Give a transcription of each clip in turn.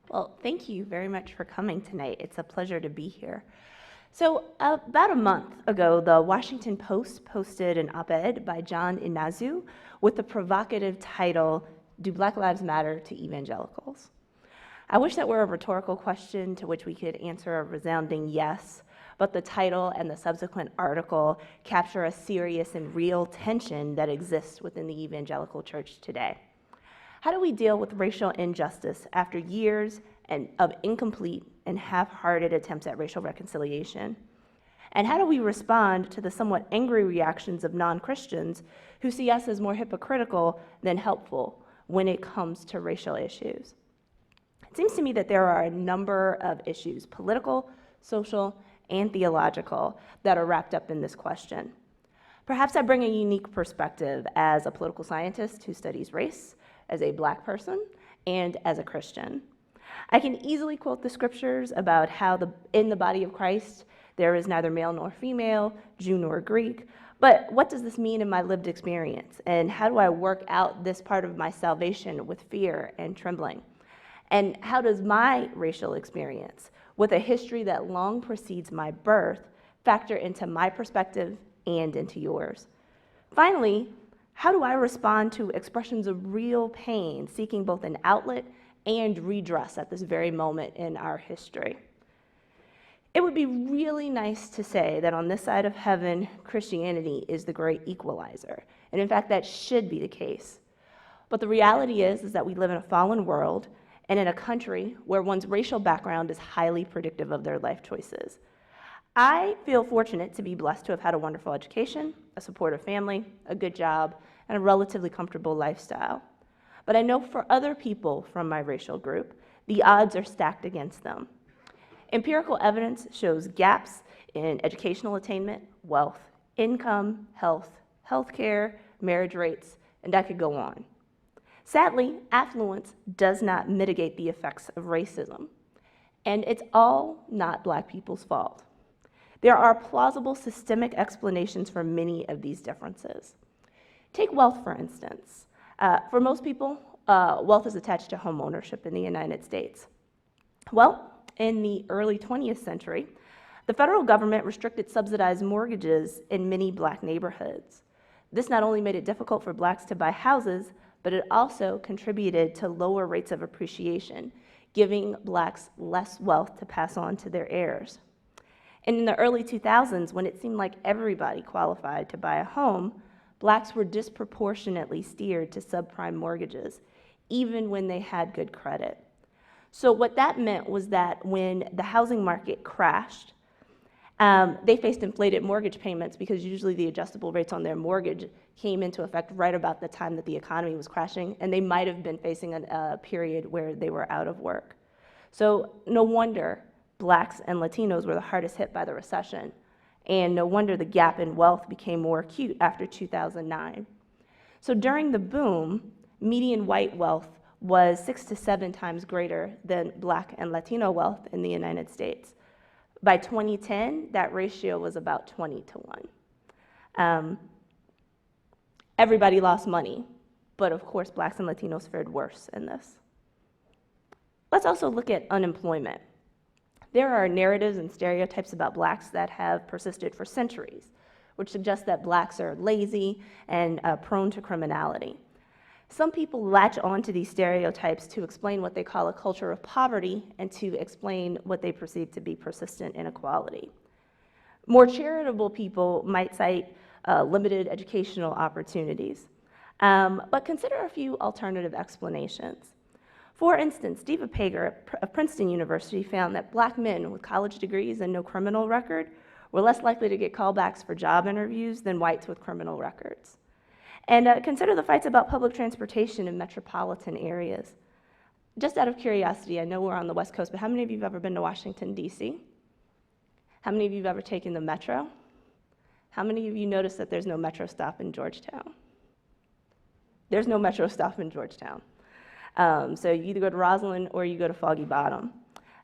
Well, thank you very much for coming tonight. It's a pleasure to be here. So about a month ago, the Washington Post posted an op-ed by John Inazu with the provocative title, "Do Black Lives Matter to Evangelicals?" I wish that were a rhetorical question to which we could answer a resounding yes, but the title and the subsequent article capture a serious and real tension that exists within the evangelical church today. How do we deal with racial injustice after years of incomplete and half-hearted attempts at racial reconciliation? And how do we respond to the somewhat angry reactions of non-Christians who see us as more hypocritical than helpful when it comes to racial issues? It seems to me that there are a number of issues, political, social, and theological, that are wrapped up in this question. Perhaps I bring a unique perspective as a political scientist who studies race, as a Black person, and as a Christian. I can easily quote the scriptures about how in the body of Christ there is neither male nor female, Jew nor Greek, but what does this mean in my lived experience? And how do I work out this part of my salvation with fear and trembling? And how does my racial experience, with a history that long precedes my birth, factor into my perspective and into yours? Finally, how do I respond to expressions of real pain, seeking both an outlet and redress at this very moment in our history? It would be really nice to say that on this side of heaven, Christianity is the great equalizer. And in fact, that should be the case. But the reality is that we live in a fallen world and in a country where one's racial background is highly predictive of their life choices. I feel fortunate to be blessed to have had a wonderful education, a supportive family, a good job, and a relatively comfortable lifestyle. But I know for other people from my racial group, the odds are stacked against them. Empirical evidence shows gaps in educational attainment, wealth, income, health, healthcare, marriage rates, and I could go on. Sadly, affluence does not mitigate the effects of racism, and it's all not Black people's fault. There are plausible systemic explanations for many of these differences. Take wealth, for instance. For most people, wealth is attached to home ownership in the United States. Well, in the early 20th century, the federal government restricted subsidized mortgages in many Black neighborhoods. This not only made it difficult for Blacks to buy houses, but it also contributed to lower rates of appreciation, giving Blacks less wealth to pass on to their heirs. And in the early 2000s, when it seemed like everybody qualified to buy a home, Blacks were disproportionately steered to subprime mortgages, even when they had good credit. So what that meant was that when the housing market crashed, they faced inflated mortgage payments because usually the adjustable rates on their mortgage came into effect right about the time that the economy was crashing, and they might have been facing a period where they were out of work. So no wonder Blacks and Latinos were the hardest hit by the recession, and no wonder the gap in wealth became more acute after 2009. So during the boom, median white wealth was 6 to 7 times greater than Black and Latino wealth in the United States. By 2010, that ratio was about 20 to 1. Everybody lost money, but of course, Blacks and Latinos fared worse in this. Let's also look at unemployment. There are narratives and stereotypes about Blacks that have persisted for centuries, which suggests that Blacks are lazy and prone to criminality. Some people latch onto these stereotypes to explain what they call a culture of poverty and to explain what they perceive to be persistent inequality. More charitable people might cite limited educational opportunities, but consider a few alternative explanations. For instance, Diva Pager of Princeton University found that Black men with college degrees and no criminal record were less likely to get callbacks for job interviews than whites with criminal records. And consider the fights about public transportation in metropolitan areas. Just out of curiosity, I know we're on the West Coast, but how many of you have ever been to Washington, D.C.? How many of you have ever taken the metro? How many of you noticed that there's no metro stop in Georgetown? There's no metro stop in Georgetown. So you either go to Roslyn or you go to Foggy Bottom.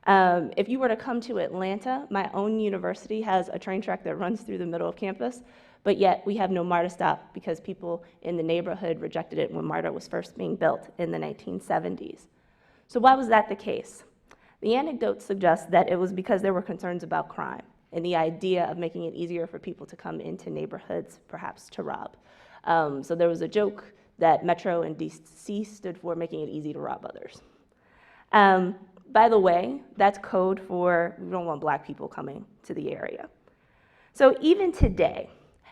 If you were to come to Atlanta, my own university has a train track that runs through the middle of campus, but yet we have no MARTA stop because people in the neighborhood rejected it when MARTA was first being built in the 1970s. So why was that the case? The anecdotes suggest that it was because there were concerns about crime and the idea of making it easier for people to come into neighborhoods, perhaps to rob. So there was a joke that Metro and DC stood for making it easy to rob others. By the way, that's code for we don't want black people coming to the area. So even today,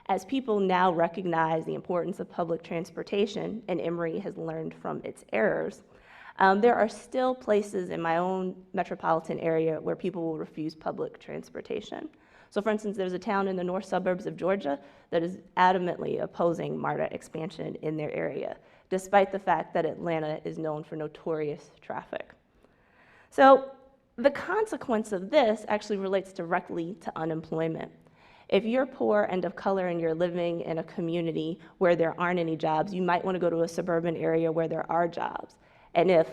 as people now recognize the importance of public transportation, and Emory has learned from its errors, there are still places in my own metropolitan area where people will refuse public transportation. So for instance, there's a town in the north suburbs of Georgia that is adamantly opposing MARTA expansion in their area, despite the fact that Atlanta is known for notorious traffic. So the consequence of this actually relates directly to unemployment. If you're poor and of color and you're living in a community where there aren't any jobs, you might want to go to a suburban area where there are jobs. And if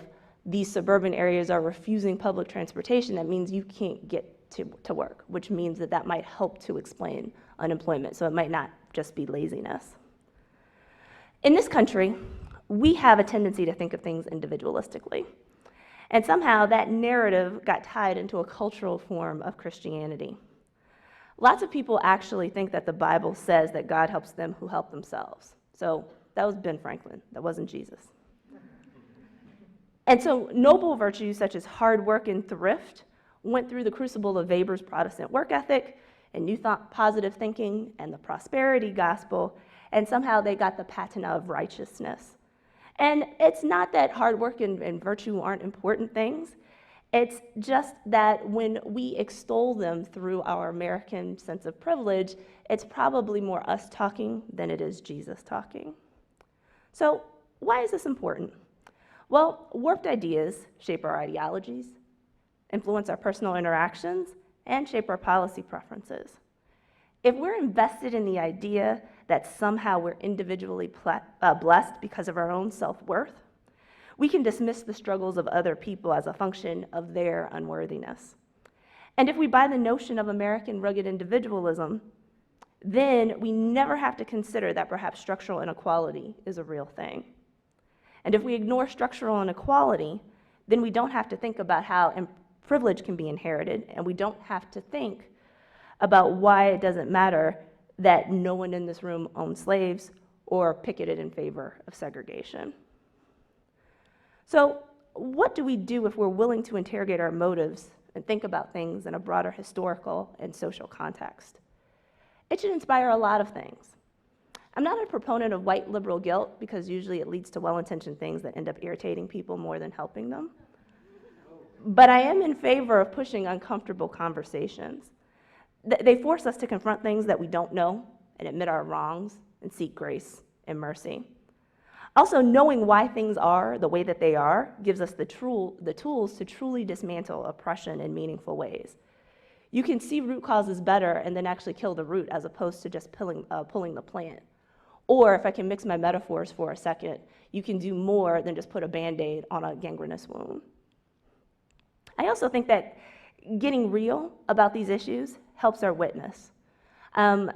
these suburban areas are refusing public transportation, that means you can't get to work, which means that that might help to explain unemployment. So it might not just be laziness. In this country, we have a tendency to think of things individualistically. And somehow that narrative got tied into a cultural form of Christianity. Lots of people actually think that the Bible says that God helps them who help themselves. So that was Ben Franklin, that wasn't Jesus. And so noble virtues such as hard work and thrift went through the crucible of Weber's Protestant work ethic and New Thought positive thinking and the prosperity gospel, and somehow they got the patina of righteousness. And it's not that hard work and virtue aren't important things. It's just that when we extol them through our American sense of privilege, it's probably more us talking than it is Jesus talking. So why is this important? Well, warped ideas shape our ideologies, influence our personal interactions, and shape our policy preferences. If we're invested in the idea that somehow we're individually blessed because of our own self-worth, we can dismiss the struggles of other people as a function of their unworthiness. And if we buy the notion of American rugged individualism, then we never have to consider that perhaps structural inequality is a real thing. And if we ignore structural inequality, then we don't have to think about how privilege can be inherited, and we don't have to think about why it doesn't matter that no one in this room owned slaves or picketed in favor of segregation. So what do we do if we're willing to interrogate our motives and think about things in a broader historical and social context? It should inspire a lot of things. I'm not a proponent of white liberal guilt because usually it leads to well-intentioned things that end up irritating people more than helping them. But I am in favor of pushing uncomfortable conversations. They force us to confront things that we don't know and admit our wrongs and seek grace and mercy. Also, knowing why things are the way that they are gives us the tools to truly dismantle oppression in meaningful ways. You can see root causes better and then actually kill the root as opposed to just pulling the plant. Or if I can mix my metaphors for a second, you can do more than just put a Band-Aid on a gangrenous wound. I also think that getting real about these issues helps our witness.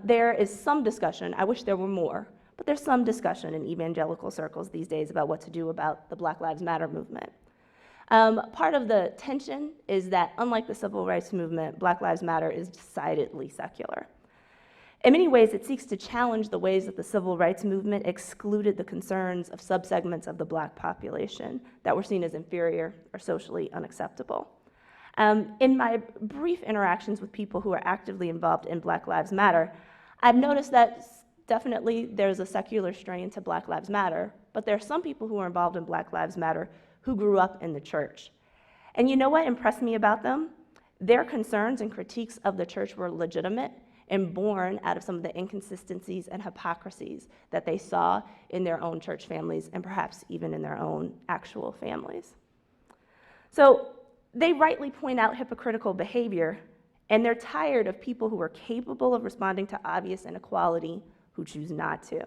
There is some discussion, I wish there were more, but there's some discussion in evangelical circles these days about what to do about the Black Lives Matter movement. Part of the tension is that unlike the civil rights movement, Black Lives Matter is decidedly secular. In many ways, it seeks to challenge the ways that the civil rights movement excluded the concerns of subsegments of the Black population that were seen as inferior or socially unacceptable. In my brief interactions with people who are actively involved in Black Lives Matter, I've noticed that definitely there's a secular strain to Black Lives Matter, but there are some people who are involved in Black Lives Matter who grew up in the church. And you know what impressed me about them? Their concerns and critiques of the church were legitimate and born out of some of the inconsistencies and hypocrisies that they saw in their own church families and perhaps even in their own actual families. So they rightly point out hypocritical behavior, and they're tired of people who are capable of responding to obvious inequality who choose not to.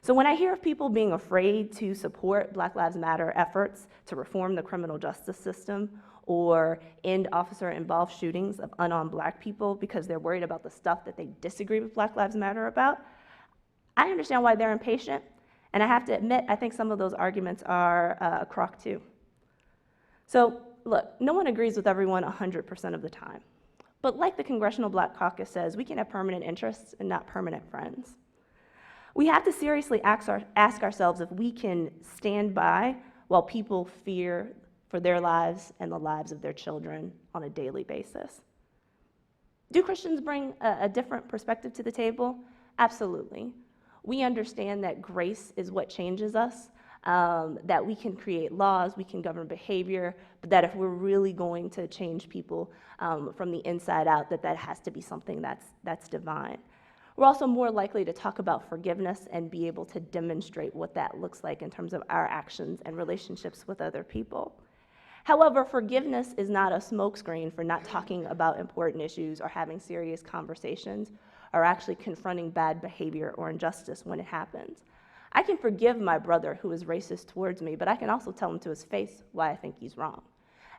So when I hear of people being afraid to support Black Lives Matter efforts to reform the criminal justice system or end officer-involved shootings of unarmed Black people because they're worried about the stuff that they disagree with Black Lives Matter about, I understand why they're impatient, and I have to admit, I think some of those arguments are a crock too. So look, no one agrees with everyone 100% of the time. But like the Congressional Black Caucus says, we can have permanent interests and not permanent friends. We have to seriously ask ourselves if we can stand by while people fear for their lives and the lives of their children on a daily basis. Do Christians bring a different perspective to the table? Absolutely. We understand that grace is what changes us, that we can create laws, we can govern behavior, but that if we're really going to change people from the inside out, that has to be something that's divine. We're also more likely to talk about forgiveness and be able to demonstrate what that looks like in terms of our actions and relationships with other people. However, forgiveness is not a smokescreen for not talking about important issues or having serious conversations or actually confronting bad behavior or injustice when it happens. I can forgive my brother who is racist towards me, but I can also tell him to his face why I think he's wrong,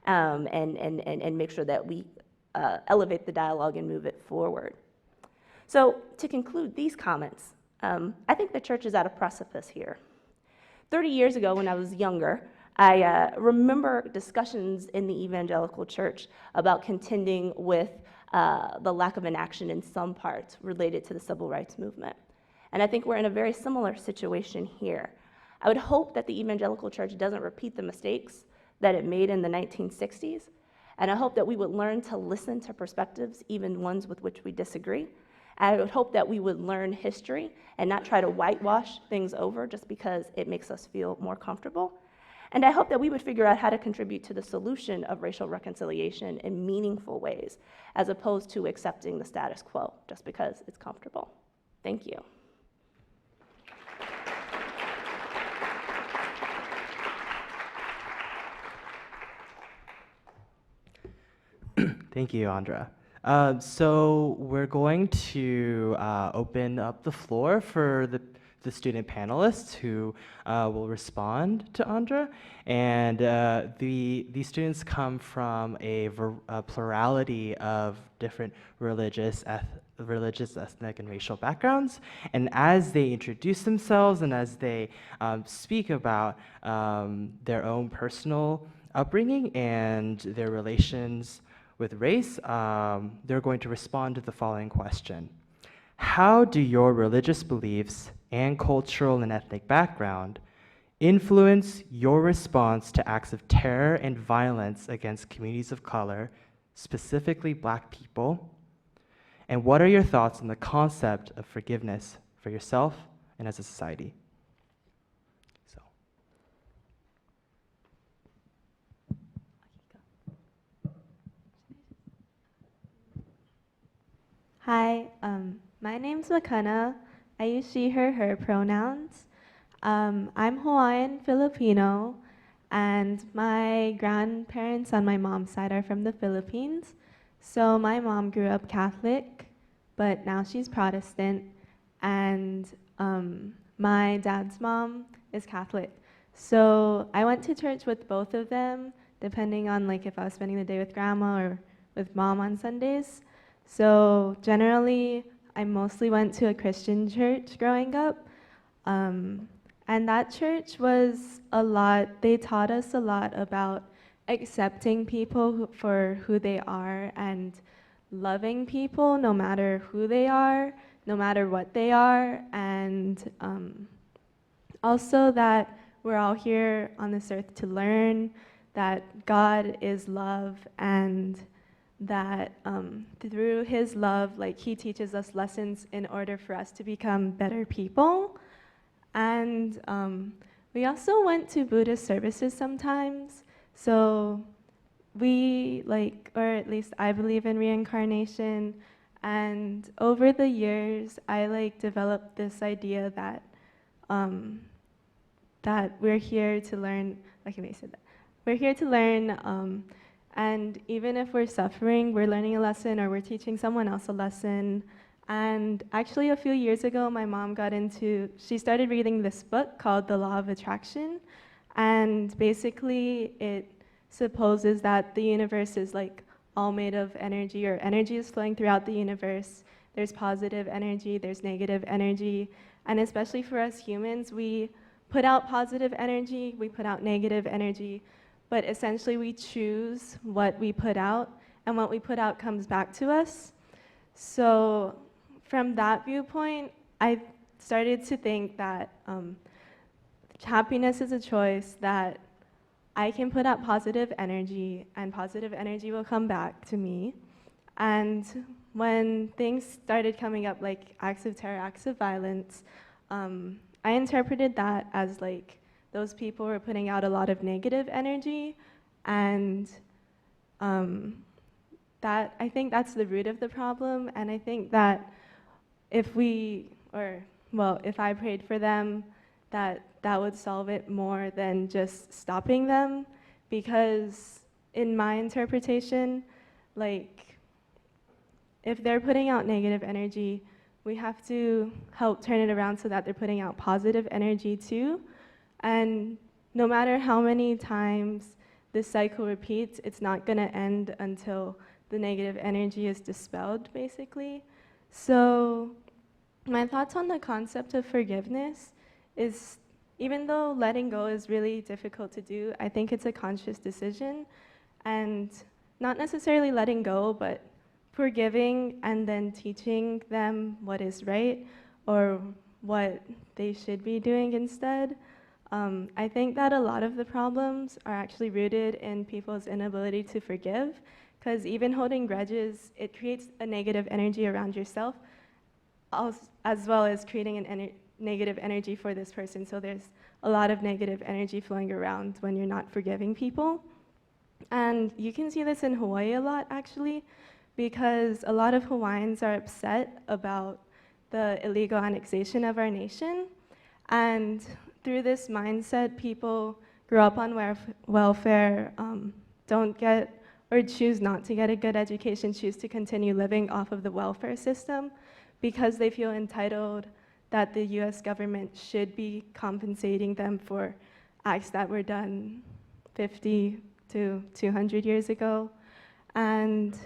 and make sure that we elevate the dialogue and move it forward. So to conclude these comments, I think the church is at a precipice here. 30 years ago when I was younger, I remember discussions in the evangelical church about contending with the lack of inaction in some parts related to the civil rights movement. And I think we're in a very similar situation here. I would hope that the evangelical church doesn't repeat the mistakes that it made in the 1960s, and I hope that we would learn to listen to perspectives, even ones with which we disagree. I would hope that we would learn history and not try to whitewash things over just because it makes us feel more comfortable. And I hope that we would figure out how to contribute to the solution of racial reconciliation in meaningful ways, as opposed to accepting the status quo just because it's comfortable. Thank you. Thank you, Andra. So we're going to open up the floor for the student panelists who will respond to Andra. And these students come from a plurality of different religious, ethnic, and racial backgrounds. And as they introduce themselves and as they speak about their own personal upbringing and their relations with race, they're going to respond to the following question. How do your religious beliefs and cultural and ethnic background influence your response to acts of terror and violence against communities of color, specifically Black people? And what are your thoughts on the concept of forgiveness for yourself and as a society? Hi, my name's McKenna. I use she, her pronouns. I'm Hawaiian Filipino, and my grandparents on my mom's side are from the Philippines. So my mom grew up Catholic, but now she's Protestant, and my dad's mom is Catholic. So I went to church with both of them, depending on like if I was spending the day with grandma or with mom on Sundays. So generally, I mostly went to a Christian church growing up, and that church was a lot, they taught us a lot about accepting people for who they are and loving people no matter who they are, no matter what they are, and also that we're all here on this earth to learn, that God is love, and that through his love, like he teaches us lessons in order for us to become better people. And we also went to Buddhist services sometimes. So we or at least I believe in reincarnation. And over the years, I developed this idea that that we're here to learn, like you said that, we're here to learn, and even if we're suffering, we're learning a lesson or we're teaching someone else a lesson. And actually a few years ago, my mom she started reading this book called The Law of Attraction. And basically it supposes that the universe is like all made of energy, or energy is flowing throughout the universe. There's positive energy, there's negative energy, and especially for us humans, we put out positive energy, we put out negative energy, but essentially we choose what we put out, and what we put out comes back to us. So from that viewpoint, I started to think that happiness is a choice, that I can put out positive energy, and positive energy will come back to me. And when things started coming up, like acts of terror, acts of violence, I interpreted that as like those people were putting out a lot of negative energy, and that I think that's the root of the problem. And I think that if I prayed for them, that would solve it more than just stopping them, because in my interpretation, like, if they're putting out negative energy, we have to help turn it around so that they're putting out positive energy too. And no matter how many times this cycle repeats, it's not gonna end until the negative energy is dispelled, basically. So my thoughts on the concept of forgiveness is, even though letting go is really difficult to do, I think it's a conscious decision, and not necessarily letting go, but forgiving and then teaching them what is right or what they should be doing instead. I think that a lot of the problems are actually rooted in people's inability to forgive, because even holding grudges, it creates a negative energy around yourself, as well as creating an negative energy for this person. So there's a lot of negative energy flowing around when you're not forgiving people. And you can see this in Hawaii a lot, actually, because a lot of Hawaiians are upset about the illegal annexation of our nation. And through this mindset, people grow up on welfare, don't get or choose not to get a good education, choose to continue living off of the welfare system because they feel entitled that the US government should be compensating them for acts that were done 50 to 200 years ago. And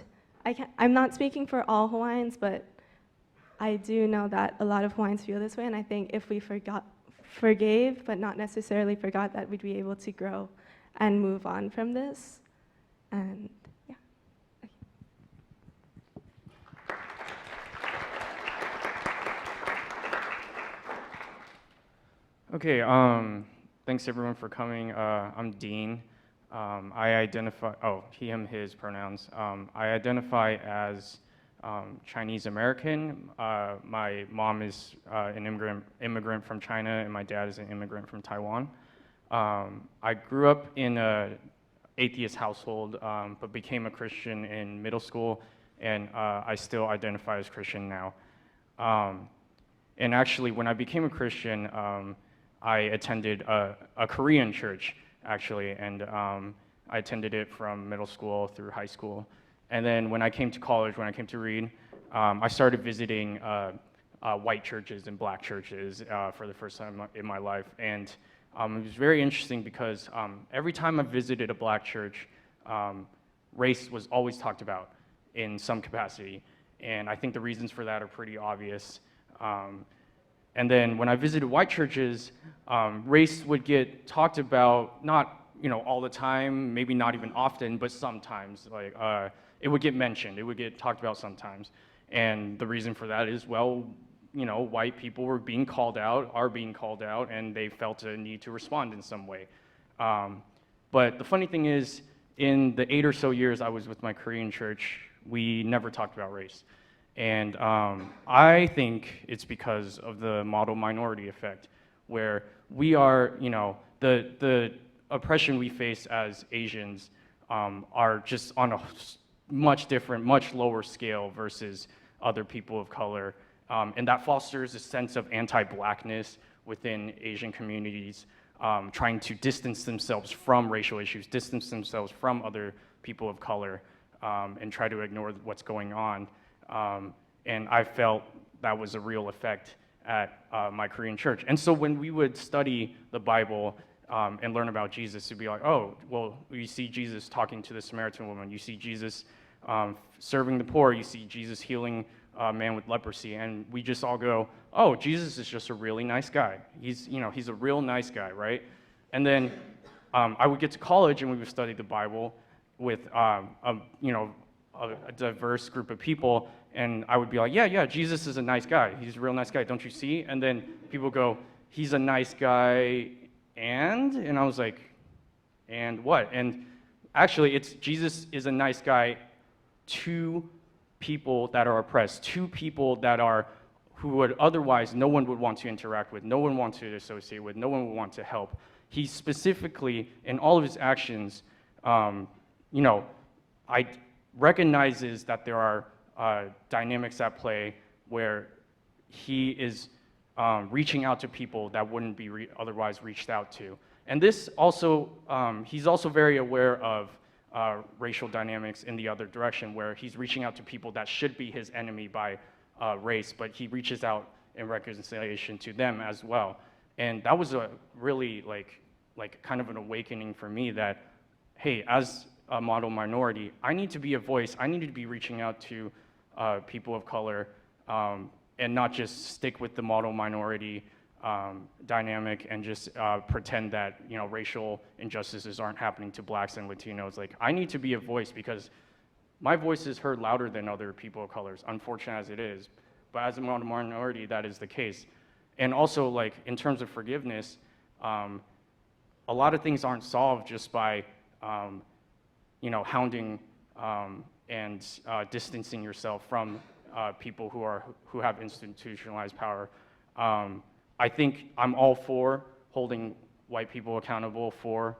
I'm not speaking for all Hawaiians, but I do know that a lot of Hawaiians feel this way, and I think if we forgave, but not necessarily forgot, that we'd be able to grow and move on from this. And yeah. Okay, thanks everyone for coming. I'm Dean. I identify, he, him, his pronouns. I identify as Chinese American. My mom is an immigrant from China, and my dad is an immigrant from Taiwan. I grew up in an atheist household, but became a Christian in middle school, and I still identify as Christian now. And actually, when I became a Christian, I attended a Korean church, actually, and I attended it from middle school through high school. And then when I came to college, when I came to Reed, I started visiting white churches and black churches for the first time in my life. And it was very interesting because every time I visited a black church, race was always talked about in some capacity. And I think the reasons for that are pretty obvious. And then when I visited white churches, race would get talked about, not all the time, maybe not even often, but sometimes. Like it would get mentioned, it would get talked about sometimes. And the reason for that is, well, white people were being called out, are being called out, and they felt a need to respond in some way. But the funny thing is, in the 8 or so years I was with my Korean church, we never talked about race. And I think it's because of the model minority effect, where we are, the oppression we face as Asians are just on a much different, much lower scale versus other people of color. And that fosters a sense of anti-blackness within Asian communities, trying to distance themselves from racial issues, distance themselves from other people of color, and try to ignore what's going on. And I felt that was a real effect at my Korean church. And so when we would study the Bible, and learn about Jesus, to be like, oh, well, you see Jesus talking to the Samaritan woman, you see Jesus serving the poor, you see Jesus healing a man with leprosy, and we just all go, oh, Jesus is just a really nice guy. He's a real nice guy, right? And then I would get to college and we would study the Bible with a diverse group of people, and I would be like, yeah, Jesus is a nice guy. He's a real nice guy, don't you see? And then people go, he's a nice guy, and I was like, and what? And actually, it's Jesus is a nice guy to people that are oppressed, to people that are who would otherwise no one would want to interact with, no one wants to associate with, no one would want to help. He specifically, in all of his actions, recognizes that there are dynamics at play where he is reaching out to people that wouldn't be otherwise reached out to. And this also, he's also very aware of racial dynamics in the other direction, where he's reaching out to people that should be his enemy by race, but he reaches out in reconciliation to them as well. And that was a really like kind of an awakening for me that, hey, as a model minority, I need to be a voice. I need to be reaching out to people of color, and not just stick with the model minority dynamic and just pretend that racial injustices aren't happening to blacks and Latinos. Like, I need to be a voice because my voice is heard louder than other people of colors, unfortunate as it is. But as a model minority, that is the case. And also, like, in terms of forgiveness, a lot of things aren't solved just by hounding and distancing yourself from people who have institutionalized power. I think I'm all for holding white people accountable for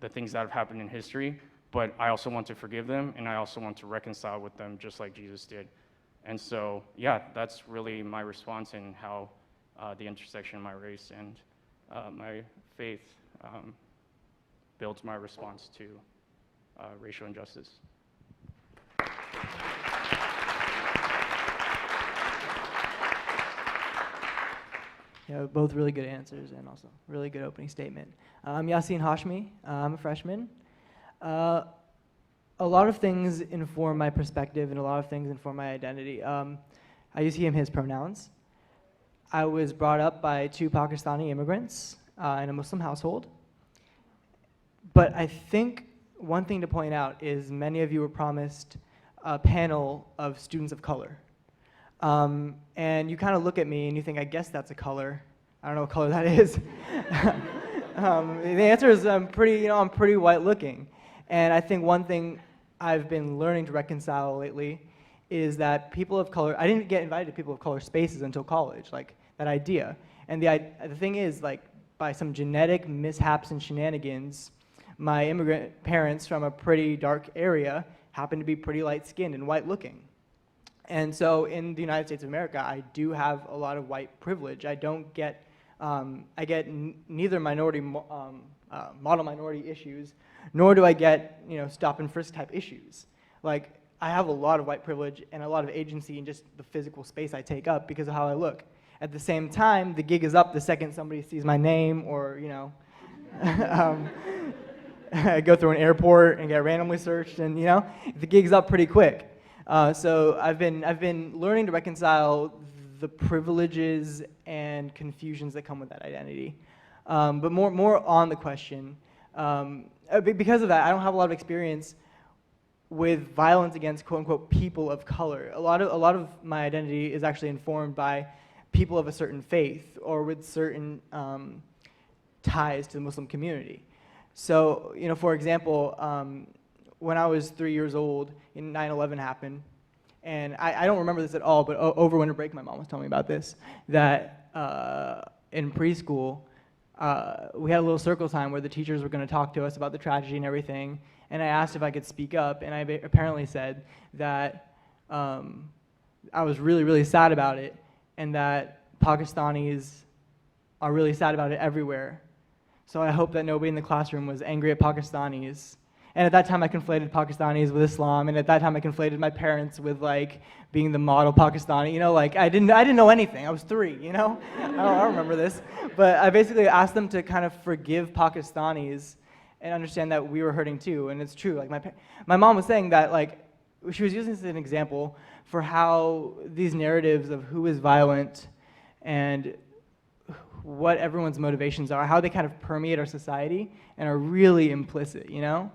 the things that have happened in history, but I also want to forgive them, and I also want to reconcile with them just like Jesus did. And so, yeah, that's really my response in how the intersection of my race and my faith builds my response to racial injustice. Yeah, both really good answers and also really good opening statement. I'm Yassine Hashmi. I'm a freshman. A lot of things inform my perspective and a lot of things inform my identity. I use he, him, his pronouns. I was brought up by 2 Pakistani immigrants in a Muslim household. But I think one thing to point out is many of you were promised a panel of students of color. And you kind of look at me and you think, I guess that's a color. I don't know what color that is. The answer is I'm pretty white looking. And I think one thing I've been learning to reconcile lately is that people of color, I didn't get invited to people of color spaces until college, like that idea. And the thing is, like, by some genetic mishaps and shenanigans, my immigrant parents from a pretty dark area happen to be pretty light-skinned and white-looking. And so in the United States of America, I do have a lot of white privilege. I don't get, I get neither minority, model minority issues, nor do I get, stop and frisk type issues. Like, I have a lot of white privilege and a lot of agency in just the physical space I take up because of how I look. At the same time, the gig is up the second somebody sees my name or, I go through an airport and get randomly searched, and the gig's up pretty quick. So I've been learning to reconcile the privileges and confusions that come with that identity. But more on the question, because of that, I don't have a lot of experience with violence against quote unquote people of color. A lot of my identity is actually informed by people of a certain faith or with certain ties to the Muslim community. So, for example, when I was 3 years old, 9/11 happened, and I don't remember this at all, but over winter break, my mom was telling me about this, that in preschool, we had a little circle time where the teachers were going to talk to us about the tragedy and everything, and I asked if I could speak up, and I apparently said that I was really, really sad about it, and that Pakistanis are really sad about it everywhere. So I hope that nobody in the classroom was angry at Pakistanis. And at that time, I conflated Pakistanis with Islam, and at that time, I conflated my parents with like being the model Pakistani. You know, like I didn't know anything. I was 3. You know, I don't remember this, but I basically asked them to kind of forgive Pakistanis and understand that we were hurting too. And it's true. Like my mom was saying that, like, she was using this as an example for how these narratives of who is violent and what everyone's motivations are, how they kind of permeate our society and are really implicit, you know?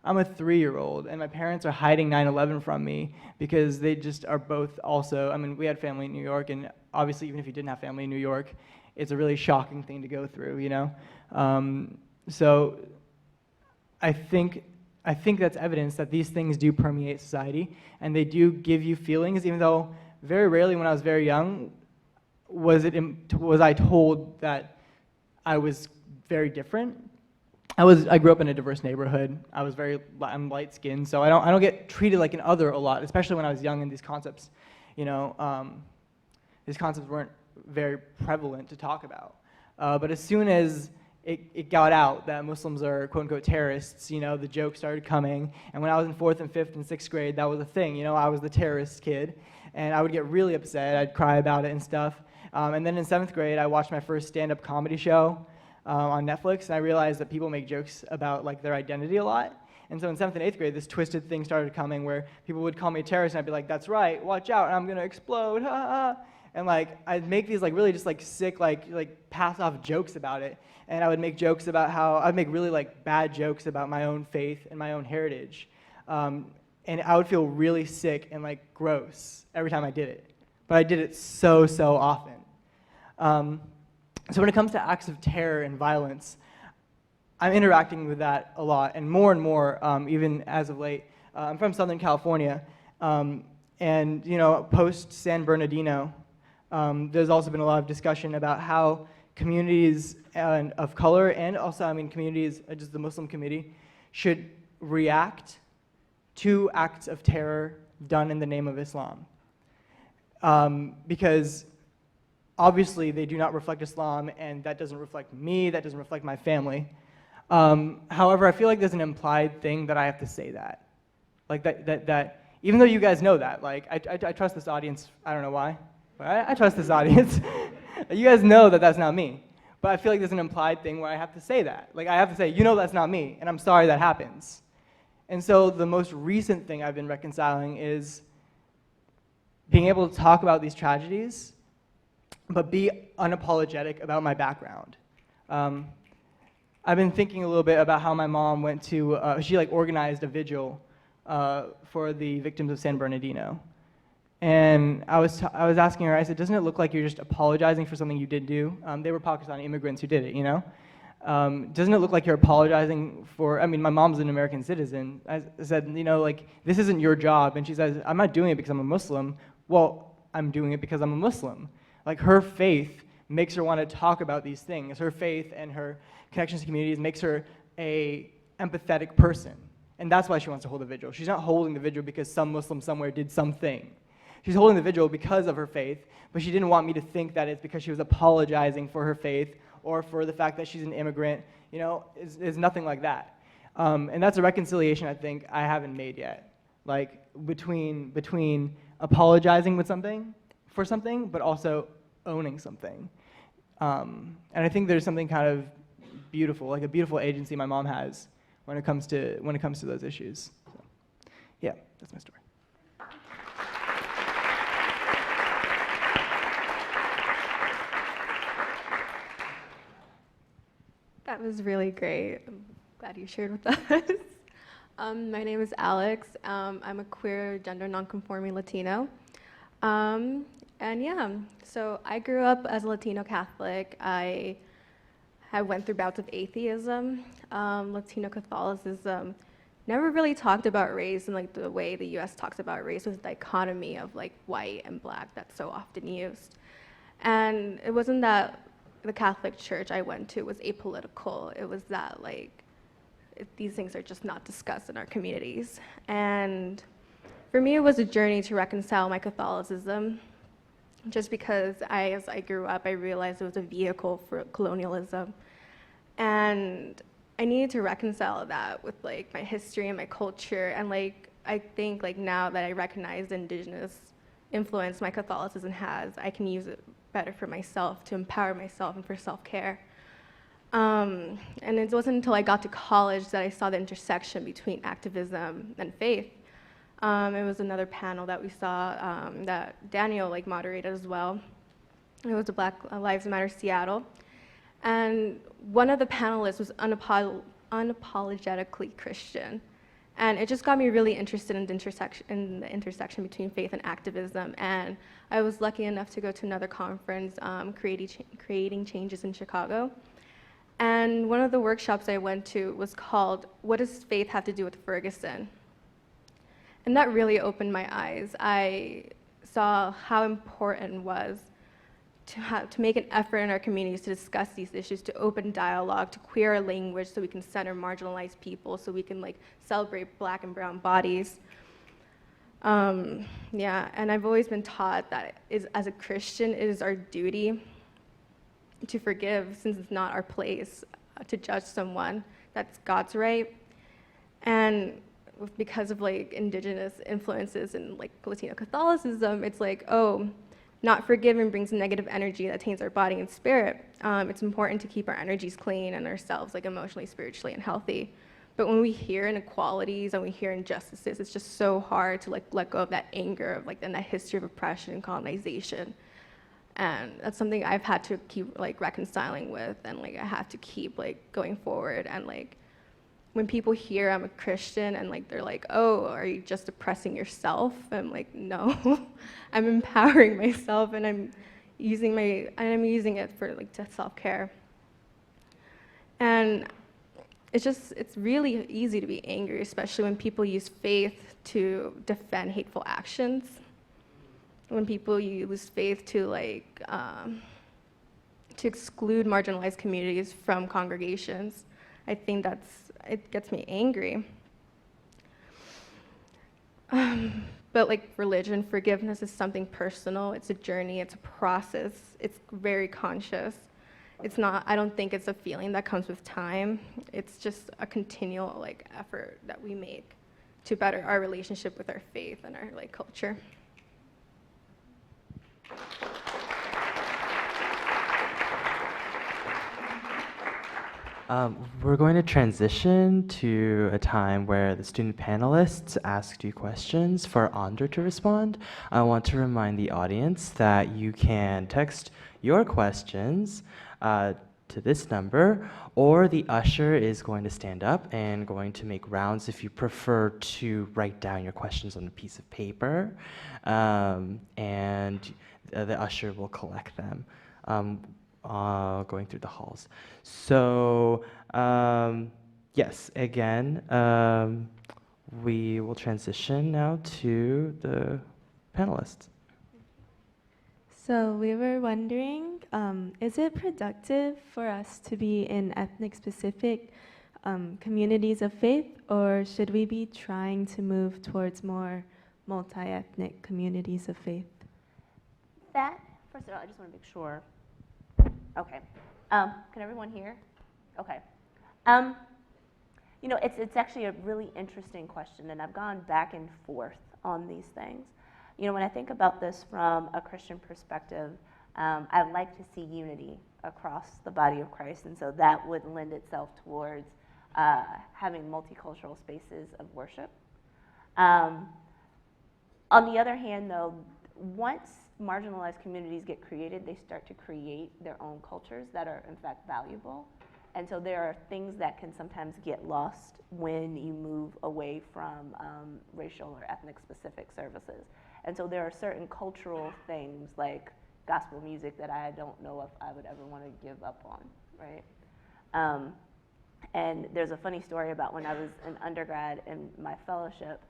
I'm a 3-year-old, and my parents are hiding 9/11 from me because they just are both also, I mean, we had family in New York, and obviously even if you didn't have family in New York, it's a really shocking thing to go through, you know? So I think that's evidence that these things do permeate society, and they do give you feelings, even though very rarely when I was very young was I told that I was very different. I grew up in a diverse neighborhood. I'm light skinned, so I don't get treated like an other a lot, especially when I was young, and these concepts, you know, these concepts weren't very prevalent to talk about. But as soon as it got out that Muslims are quote unquote terrorists, you know, the jokes started coming. And when I was in 4th and 5th and 6th grade, that was a thing. You know, I was the terrorist kid, and I would get really upset. I'd cry about it and stuff. And then in 7th grade, I watched my first stand-up comedy show on Netflix, and I realized that people make jokes about like their identity a lot. And so in 7th and 8th grade, this twisted thing started coming where people would call me a terrorist, and I'd be like, "That's right, watch out, I'm gonna explode!" Ha, ha. And like I'd make these like really just like sick like pass-off jokes about it. And I would make jokes about I'd make really like bad jokes about my own faith and my own heritage. And I would feel really sick and like gross every time I did it. But I did it so often. So when it comes to acts of terror and violence, I'm interacting with that a lot and more, even as of late. I'm from Southern California, and you know, post San Bernardino, there's also been a lot of discussion about how communities of color and also, I mean, communities, just the Muslim community, should react to acts of terror done in the name of Islam. Because obviously they do not reflect Islam, and that doesn't reflect me, that doesn't reflect my family. However, I feel like there's an implied thing that I have to say that. Like that even though you guys know that, like I trust this audience, I don't know why, but I trust this audience. You guys know that that's not me. But I feel like there's an implied thing where I have to say that. Like I have to say, you know that's not me, and I'm sorry that happens. And so the most recent thing I've been reconciling is being able to talk about these tragedies, but be unapologetic about my background. I've been thinking a little bit about how my mom went to, she like organized a vigil for the victims of San Bernardino. And I was asking her, I said, doesn't it look like you're just apologizing for something you did do? They were Pakistani immigrants who did it, you know? Doesn't it look like you're apologizing for, I mean, my mom's an American citizen. I said, you know, like, this isn't your job. And she says, I'm not doing it because I'm a Muslim. Well, I'm doing it because I'm a Muslim. Like, her faith makes her want to talk about these things. Her faith and her connections to communities makes her a empathetic person. And that's why she wants to hold a vigil. She's not holding the vigil because some Muslim somewhere did something. She's holding the vigil because of her faith, but she didn't want me to think that it's because she was apologizing for her faith or for the fact that she's an immigrant. You know, it's nothing like that. And that's a reconciliation I think I haven't made yet. Like, between apologizing for something, but also owning something. And I think there's something kind of beautiful, like a beautiful agency my mom has when it comes to those issues. So, yeah, that's my story. That was really great. I'm glad you shared with us. My name is Alex. I'm a queer, gender nonconforming Latino. And yeah, so I grew up as a Latino Catholic. I went through bouts of atheism. Latino Catholicism never really talked about race in like the way the US talks about race, with the dichotomy of like white and black that's so often used. And it wasn't that the Catholic Church I went to was apolitical. It was that like these things are just not discussed in our communities. And for me, it was a journey to reconcile my Catholicism, just because as I grew up, I realized it was a vehicle for colonialism. And I needed to reconcile that with like my history and my culture, and like I think like now that I recognize the indigenous influence my Catholicism has, I can use it better for myself, to empower myself and for self-care. And it wasn't until I got to college that I saw the intersection between activism and faith. It was another panel that we saw that Daniel like moderated as well. It was the Black Lives Matter Seattle. And one of the panelists was unapologetically Christian. And it just got me really interested in the intersection between faith and activism. And I was lucky enough to go to another conference, Creating Changes in Chicago. And one of the workshops I went to was called, What Does Faith Have to Do with Ferguson? And that really opened my eyes. I saw how important it was to make an effort in our communities to discuss these issues, to open dialogue, to queer our language so we can center marginalized people, so we can like celebrate Black and brown bodies. Yeah, and I've always been taught that as a Christian, it is our duty to forgive, since it's not our place to judge someone. That's God's right. And because of like indigenous influences and like Latino Catholicism, it's like, oh, not forgiving brings negative energy that taints our body and spirit. It's important to keep our energies clean and ourselves like emotionally, spiritually, and healthy. But when we hear inequalities and we hear injustices, it's just so hard to like let go of that anger of like and that history of oppression and colonization. And that's something I've had to keep like reconciling with, and like I have to keep like going forward. And like when people hear I'm a Christian and like they're like, oh, are you just oppressing yourself? I'm like, no, I'm empowering myself, and I'm using it for like to self-care. And it's really easy to be angry, especially when people use faith to defend hateful actions. When people use faith to like to exclude marginalized communities from congregations, I think it gets me angry. But like religion, forgiveness is something personal. It's a journey. It's a process. It's very conscious. I don't think it's a feeling that comes with time. It's just a continual like effort that we make to better our relationship with our faith and our like culture. We're going to transition to a time where the student panelists asked you questions for Andra to respond. I want to remind the audience that you can text your questions to this number, or the usher is going to stand up and going to make rounds if you prefer to write down your questions on a piece of paper, and the usher will collect them. Going through the halls. So, yes, again, we will transition now to the panelists. So we were wondering, is it productive for us to be in ethnic-specific communities of faith, or should we be trying to move towards more multi-ethnic communities of faith? First of all, I just want to make sure. Okay. Can everyone hear? Okay. You know, it's actually a really interesting question, and I've gone back and forth on these things. You know, when I think about this from a Christian perspective, I like to see unity across the body of Christ, and so that would lend itself towards having multicultural spaces of worship. On the other hand, though, once marginalized communities get created, they start to create their own cultures that are in fact valuable. And so there are things that can sometimes get lost when you move away from racial or ethnic specific services. And so there are certain cultural things like gospel music that I don't know if I would ever want to give up on, right? And there's a funny story about when I was an undergrad in my fellowship,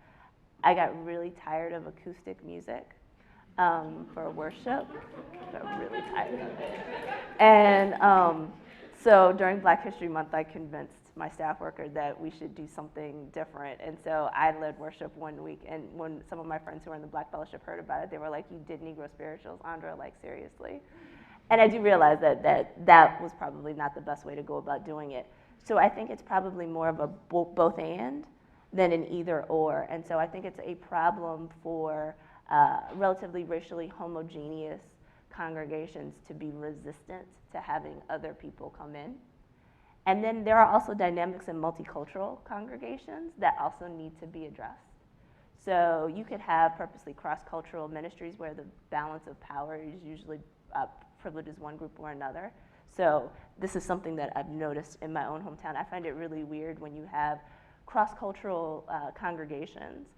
I got really tired of acoustic music. For worship. I'm really tired of it. And so during Black History Month, I convinced my staff worker that we should do something different. And so I led worship one week, and when some of my friends who were in the Black Fellowship heard about it, they were like, you did Negro spirituals, Andra, like seriously? And I do realize that was probably not the best way to go about doing it. So I think it's probably more of a both and than an either or. And so I think it's a problem for relatively racially homogeneous congregations to be resistant to having other people come in. And then there are also dynamics in multicultural congregations that also need to be addressed. So you could have purposely cross-cultural ministries where the balance of power is usually privileges one group or another. So this is something that I've noticed in my own hometown. I find it really weird when you have cross-cultural congregations,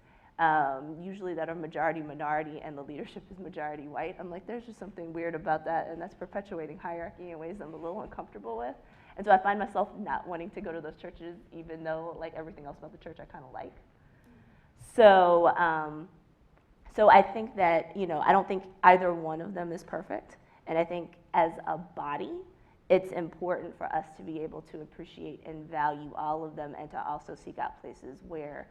usually that are majority minority and the leadership is majority white. I'm like, there's just something weird about that, and that's perpetuating hierarchy in ways I'm a little uncomfortable with. And so I find myself not wanting to go to those churches, even though like everything else about the church I kind of like. So, so I think that, I don't think either one of them is perfect. And I think as a body, it's important for us to be able to appreciate and value all of them and to also seek out places where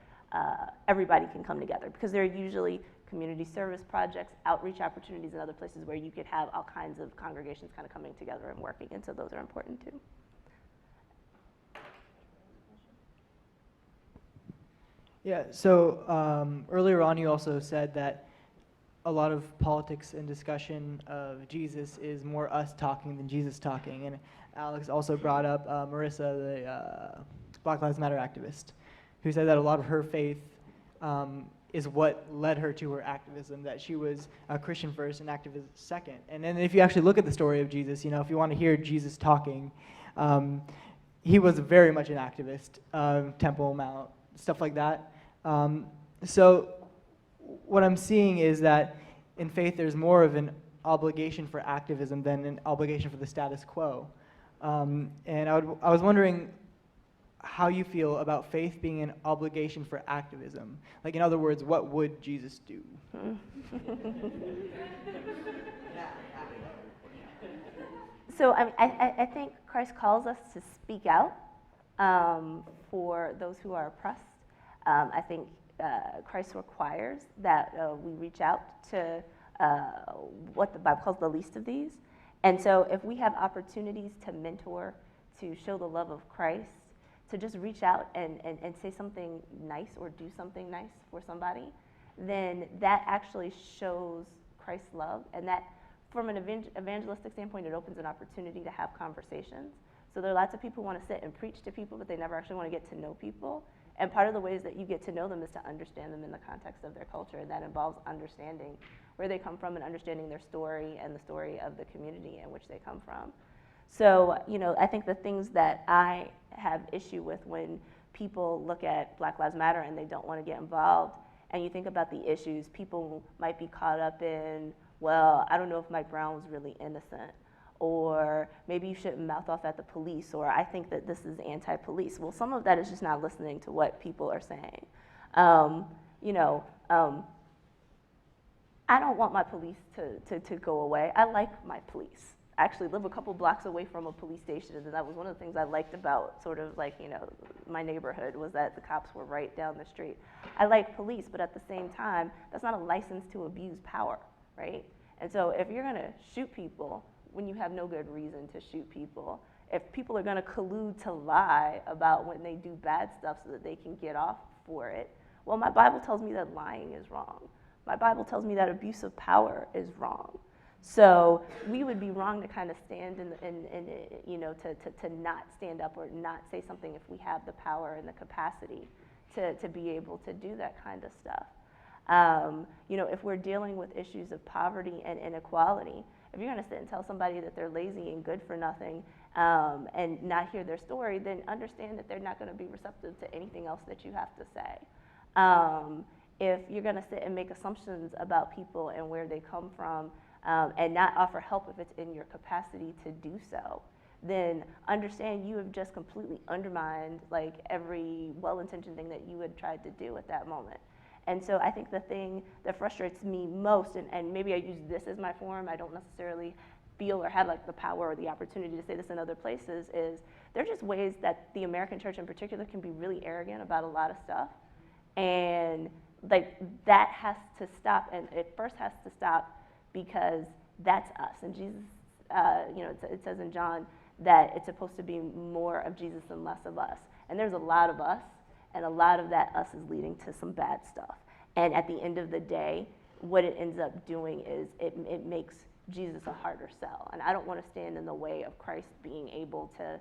everybody can come together. Because there are usually community service projects, outreach opportunities, and other places where you could have all kinds of congregations kind of coming together and working. And so those are important too. Yeah, so earlier on you also said that a lot of politics and discussion of Jesus is more us talking than Jesus talking. And Alex also brought up Marissa, the Black Lives Matter activist, who said that a lot of her faith is what led her to her activism, that she was a Christian first and activist second. And then if you actually look at the story of Jesus, if you want to hear Jesus talking, he was very much an activist, Temple Mount, stuff like that. So what I'm seeing is that in faith there's more of an obligation for activism than an obligation for the status quo. And I was wondering how you feel about faith being an obligation for activism. Like, in other words, what would Jesus do? So I think Christ calls us to speak out for those who are oppressed. I think Christ requires that we reach out to what the Bible calls the least of these. And so if we have opportunities to mentor, to show the love of Christ, to just reach out and say something nice or do something nice for somebody, then that actually shows Christ's love. And that, from an evangelistic standpoint, it opens an opportunity to have conversations. So there are lots of people who want to sit and preach to people, but they never actually want to get to know people. And part of the ways that you get to know them is to understand them in the context of their culture. And that involves understanding where they come from and understanding their story and the story of the community in which they come from. So, I think the things that I have issue with when people look at Black Lives Matter and they don't want to get involved, and you think about the issues, people might be caught up in, well, I don't know if Mike Brown was really innocent, or maybe you shouldn't mouth off at the police, or I think that this is anti-police. Well, some of that is just not listening to what people are saying. I don't want my police to go away. I like my police. I actually live a couple blocks away from a police station, and that was one of the things I liked about sort of like, my neighborhood, was that the cops were right down the street. I like police, but at the same time, that's not a license to abuse power, right? And so if you're gonna shoot people when you have no good reason to shoot people, if people are gonna collude to lie about when they do bad stuff so that they can get off for it, well, my Bible tells me that lying is wrong. My Bible tells me that abuse of power is wrong. So we would be wrong to kind of stand to not stand up or not say something if we have the power and the capacity to be able to do that kind of stuff. If we're dealing with issues of poverty and inequality, if you're going to sit and tell somebody that they're lazy and good for nothing and not hear their story, then understand that they're not going to be receptive to anything else that you have to say. If you're going to sit and make assumptions about people and where they come from, and not offer help if it's in your capacity to do so, then understand you have just completely undermined like every well-intentioned thing that you had tried to do at that moment. And so I think the thing that frustrates me most, and maybe I use this as my forum, I don't necessarily feel or have like the power or the opportunity to say this in other places, is there are just ways that the American church in particular can be really arrogant about a lot of stuff. And like that has to stop, and it first has to stop because that's us. And Jesus, it says in John that it's supposed to be more of Jesus and less of us. And there's a lot of us, and a lot of that us is leading to some bad stuff. And at the end of the day, what it ends up doing is it makes Jesus a harder sell. And I don't want to stand in the way of Christ being able to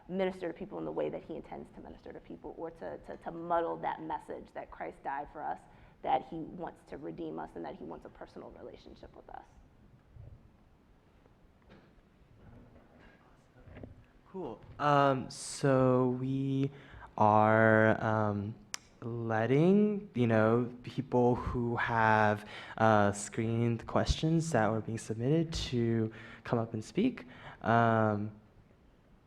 minister to people in the way that he intends to minister to people, or to muddle that message that Christ died for us, that he wants to redeem us, and that he wants a personal relationship with us. Cool. So we are letting people who have screened questions that were being submitted to come up and speak.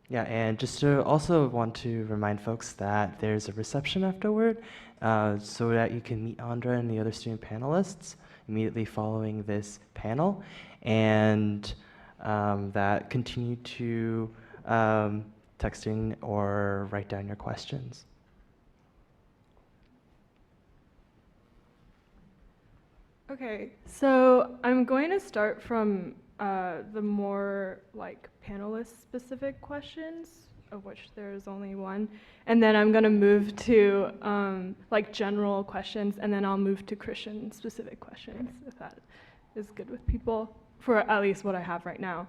Yeah, and just to also want to remind folks that there's a reception afterward, so that you can meet Andra and the other student panelists immediately following this panel, and that continue to text in or write down your questions. Okay, so I'm going to start from the more like panelist-specific questions, of which there is only one, and then I'm going to move to like general questions, and then I'll move to Christian-specific questions, if that is good with people, for at least what I have right now.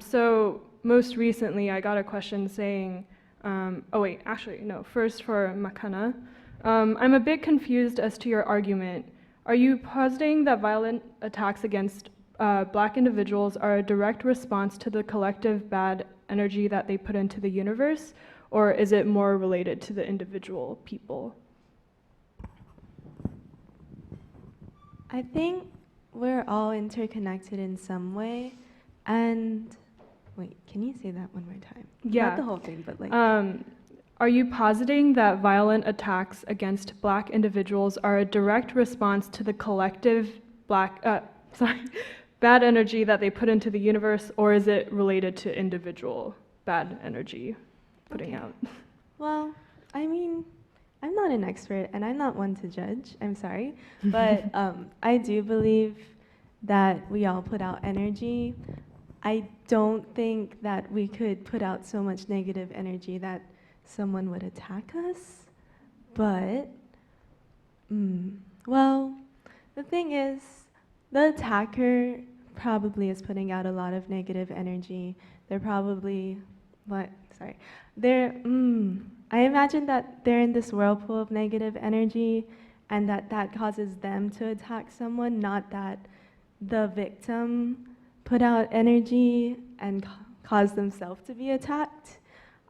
So most recently, I got a question saying, first for Makana. I'm a bit confused as to your argument. Are you positing that violent attacks against Black individuals are a direct response to the collective bad energy that they put into the universe, or is it more related to the individual people? I think we're all interconnected in some way. And wait, can you say that one more time? Yeah. Not the whole thing, but like. Are you positing that violent attacks against Black individuals are a direct response to the collective bad energy that they put into the universe, or is it related to individual bad energy putting out? Well, I mean, I'm not an expert and I'm not one to judge, I'm sorry, but I do believe that we all put out energy. I don't think that we could put out so much negative energy that someone would attack us, but, well, the thing is, the attacker probably is putting out a lot of negative energy. They're probably, I imagine that they're in this whirlpool of negative energy, and that causes them to attack someone, not that the victim put out energy and caused themselves to be attacked.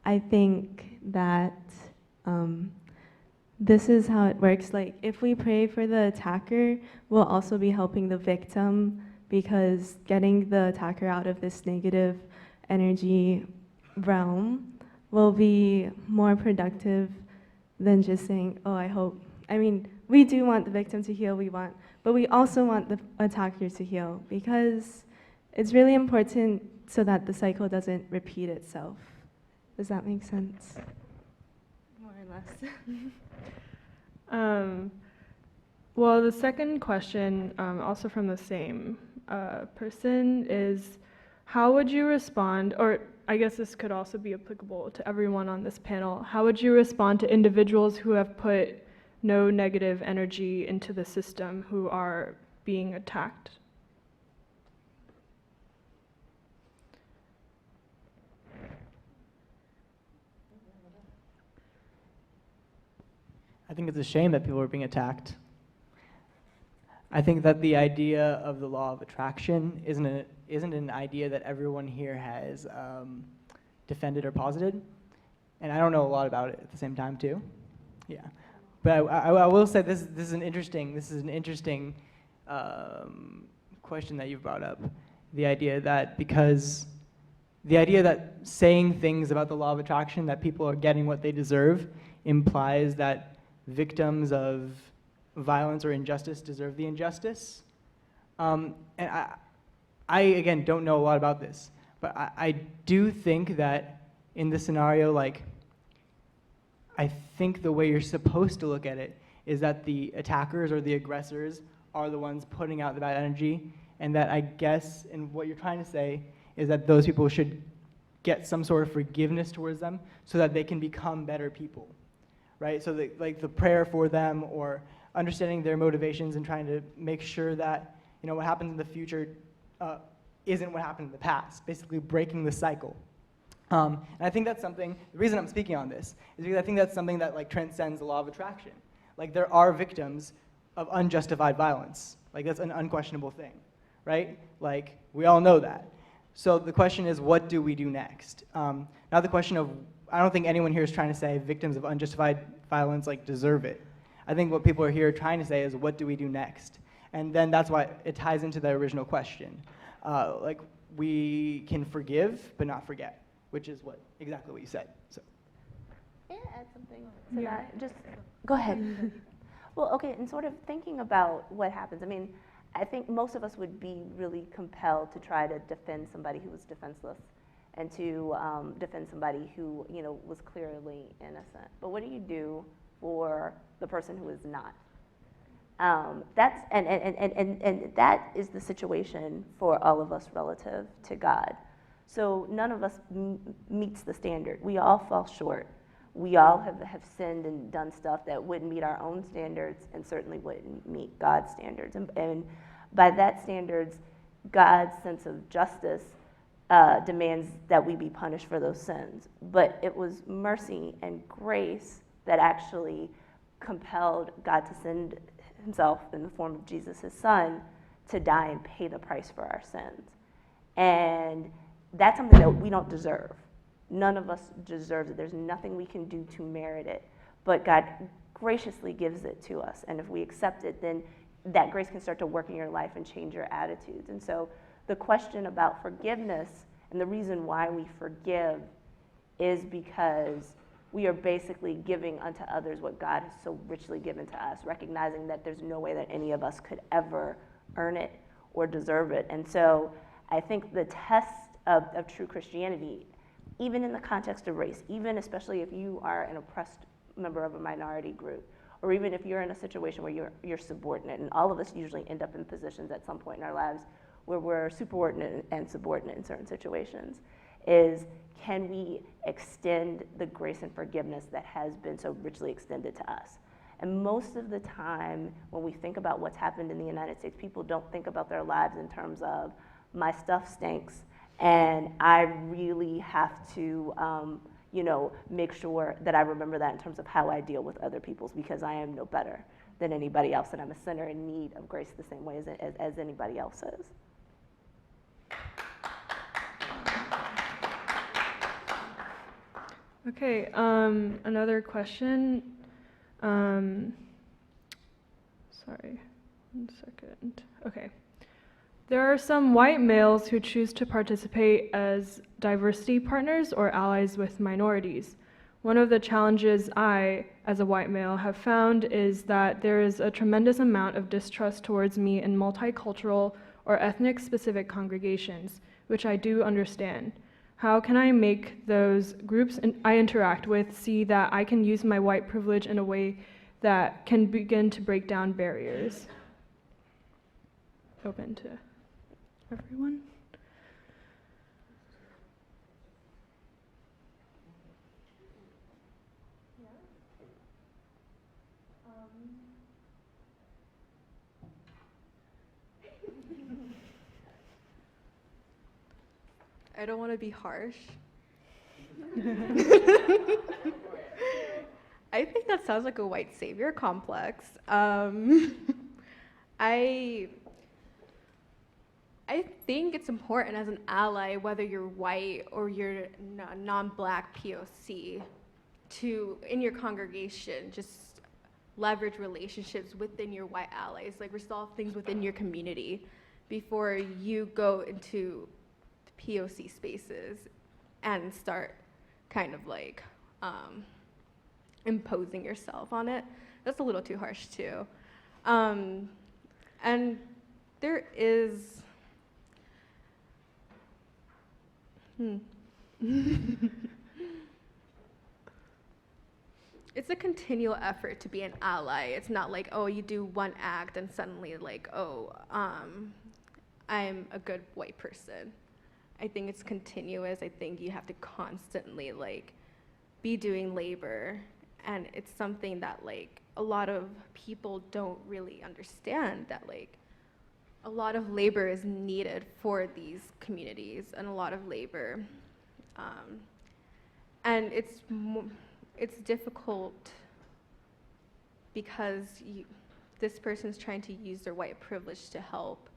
I think that this is how it works. Like, if we pray for the attacker, we'll also be helping the victim, because getting the attacker out of this negative energy realm will be more productive than just saying, oh, I hope. I mean, we do want the victim to heal, but we also want the attacker to heal, because it's really important so that the cycle doesn't repeat itself. Does that make sense? More or less. Well, the second question, also from the same person, is how would you respond, or I guess this could also be applicable to everyone on this panel, how would you respond to individuals who have put no negative energy into the system, who are being attacked? I think it's a shame that people are being attacked. I think that the idea of the law of attraction isn't an idea that everyone here has defended or posited, and I don't know a lot about it at the same time too. Yeah, but I will say this is an interesting question that you've brought up. The idea that saying things about the law of attraction, that people are getting what they deserve, implies that victims of violence or injustice deserve the injustice. And I again, don't know a lot about this, but I do think that in this scenario, like, I think the way you're supposed to look at it is that the attackers or the aggressors are the ones putting out the bad energy, and that I guess, and what you're trying to say is that those people should get some sort of forgiveness towards them so that they can become better people, right? So like the prayer for them, or understanding their motivations and trying to make sure that, you know, what happens in the future isn't what happened in the past, basically breaking the cycle. And I think that's something, the reason I'm speaking on this is because I think that's something that like transcends the law of attraction. Like there are victims of unjustified violence. Like that's an unquestionable thing, right? Like we all know that. So the question is, what do we do next? Not the question of, I don't think anyone here is trying to say victims of unjustified violence like deserve it. I think what people are here trying to say is, what do we do next? And then that's why it ties into the original question. Like we can forgive but not forget, which is exactly what you said. So. May I add something to that? Just go ahead. Well, okay, and sort of thinking about what happens, I mean, I think most of us would be really compelled to try to defend somebody who was defenseless, and to defend somebody who, you know, was clearly innocent. But what do you do for the person who is not? That's and that is the situation for all of us relative to God. So none of us meets the standard. We all fall short. We all have sinned and done stuff that wouldn't meet our own standards, and certainly wouldn't meet God's standards. And by that standards, God's sense of justice demands that we be punished for those sins. But it was mercy and grace that actually compelled God to send himself in the form of Jesus, his son, to die and pay the price for our sins. And that's something that we don't deserve. None of us deserves it. There's nothing we can do to merit it. But God graciously gives it to us. And if we accept it, then that grace can start to work in your life and change your attitudes. And so the question about forgiveness, and the reason why we forgive, is because we are basically giving unto others what God has so richly given to us, recognizing that there's no way that any of us could ever earn it or deserve it. And so I think the test of true Christianity, even in the context of race, even especially if you are an oppressed member of a minority group, or even if you're in a situation where you're subordinate, and all of us usually end up in positions at some point in our lives where we're superordinate and subordinate in certain situations, is can we extend the grace and forgiveness that has been so richly extended to us? And most of the time, when we think about what's happened in the United States, people don't think about their lives in terms of, my stuff stinks, and I really have to, make sure that I remember that in terms of how I deal with other people's, because I am no better than anybody else, and I'm a sinner in need of grace the same way as anybody else is. Okay, another question. Sorry, 1 second. Okay. There are some white males who choose to participate as diversity partners or allies with minorities. One of the challenges I, as a white male, have found is that there is a tremendous amount of distrust towards me in multicultural or ethnic-specific congregations, which I do understand. How can I make those groups I interact with see that I can use my white privilege in a way that can begin to break down barriers? Open to everyone. I don't want to be harsh. I think that sounds like a white savior complex. I think it's important as an ally, whether you're white or you're non-black POC, to, in your congregation, just leverage relationships within your white allies, like resolve things within your community before you go into POC spaces and start kind of like imposing yourself on it. That's a little too harsh too. And there is, it's a continual effort to be an ally. It's not like, oh, you do one act and suddenly like, oh, I'm a good white person. I think it's continuous. I think you have to constantly like be doing labor, and it's something that like a lot of people don't really understand, that like a lot of labor is needed for these communities, and a lot of labor, and it's difficult because this person's trying to use their white privilege to help.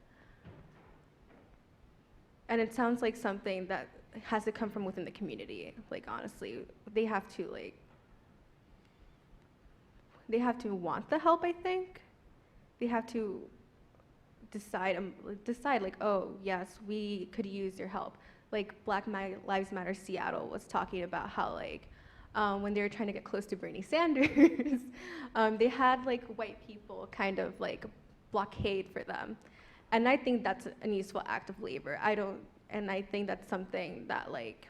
And it sounds like something that has to come from within the community. Like, honestly, they have to want the help, I think. They have to decide like, oh, yes, we could use your help. Like, Black Lives Matter Seattle was talking about how, like, when they were trying to get close to Bernie Sanders, they had, like, white people kind of, like, blockade for them. And I think that's a useful act of labor. And I think that's something that like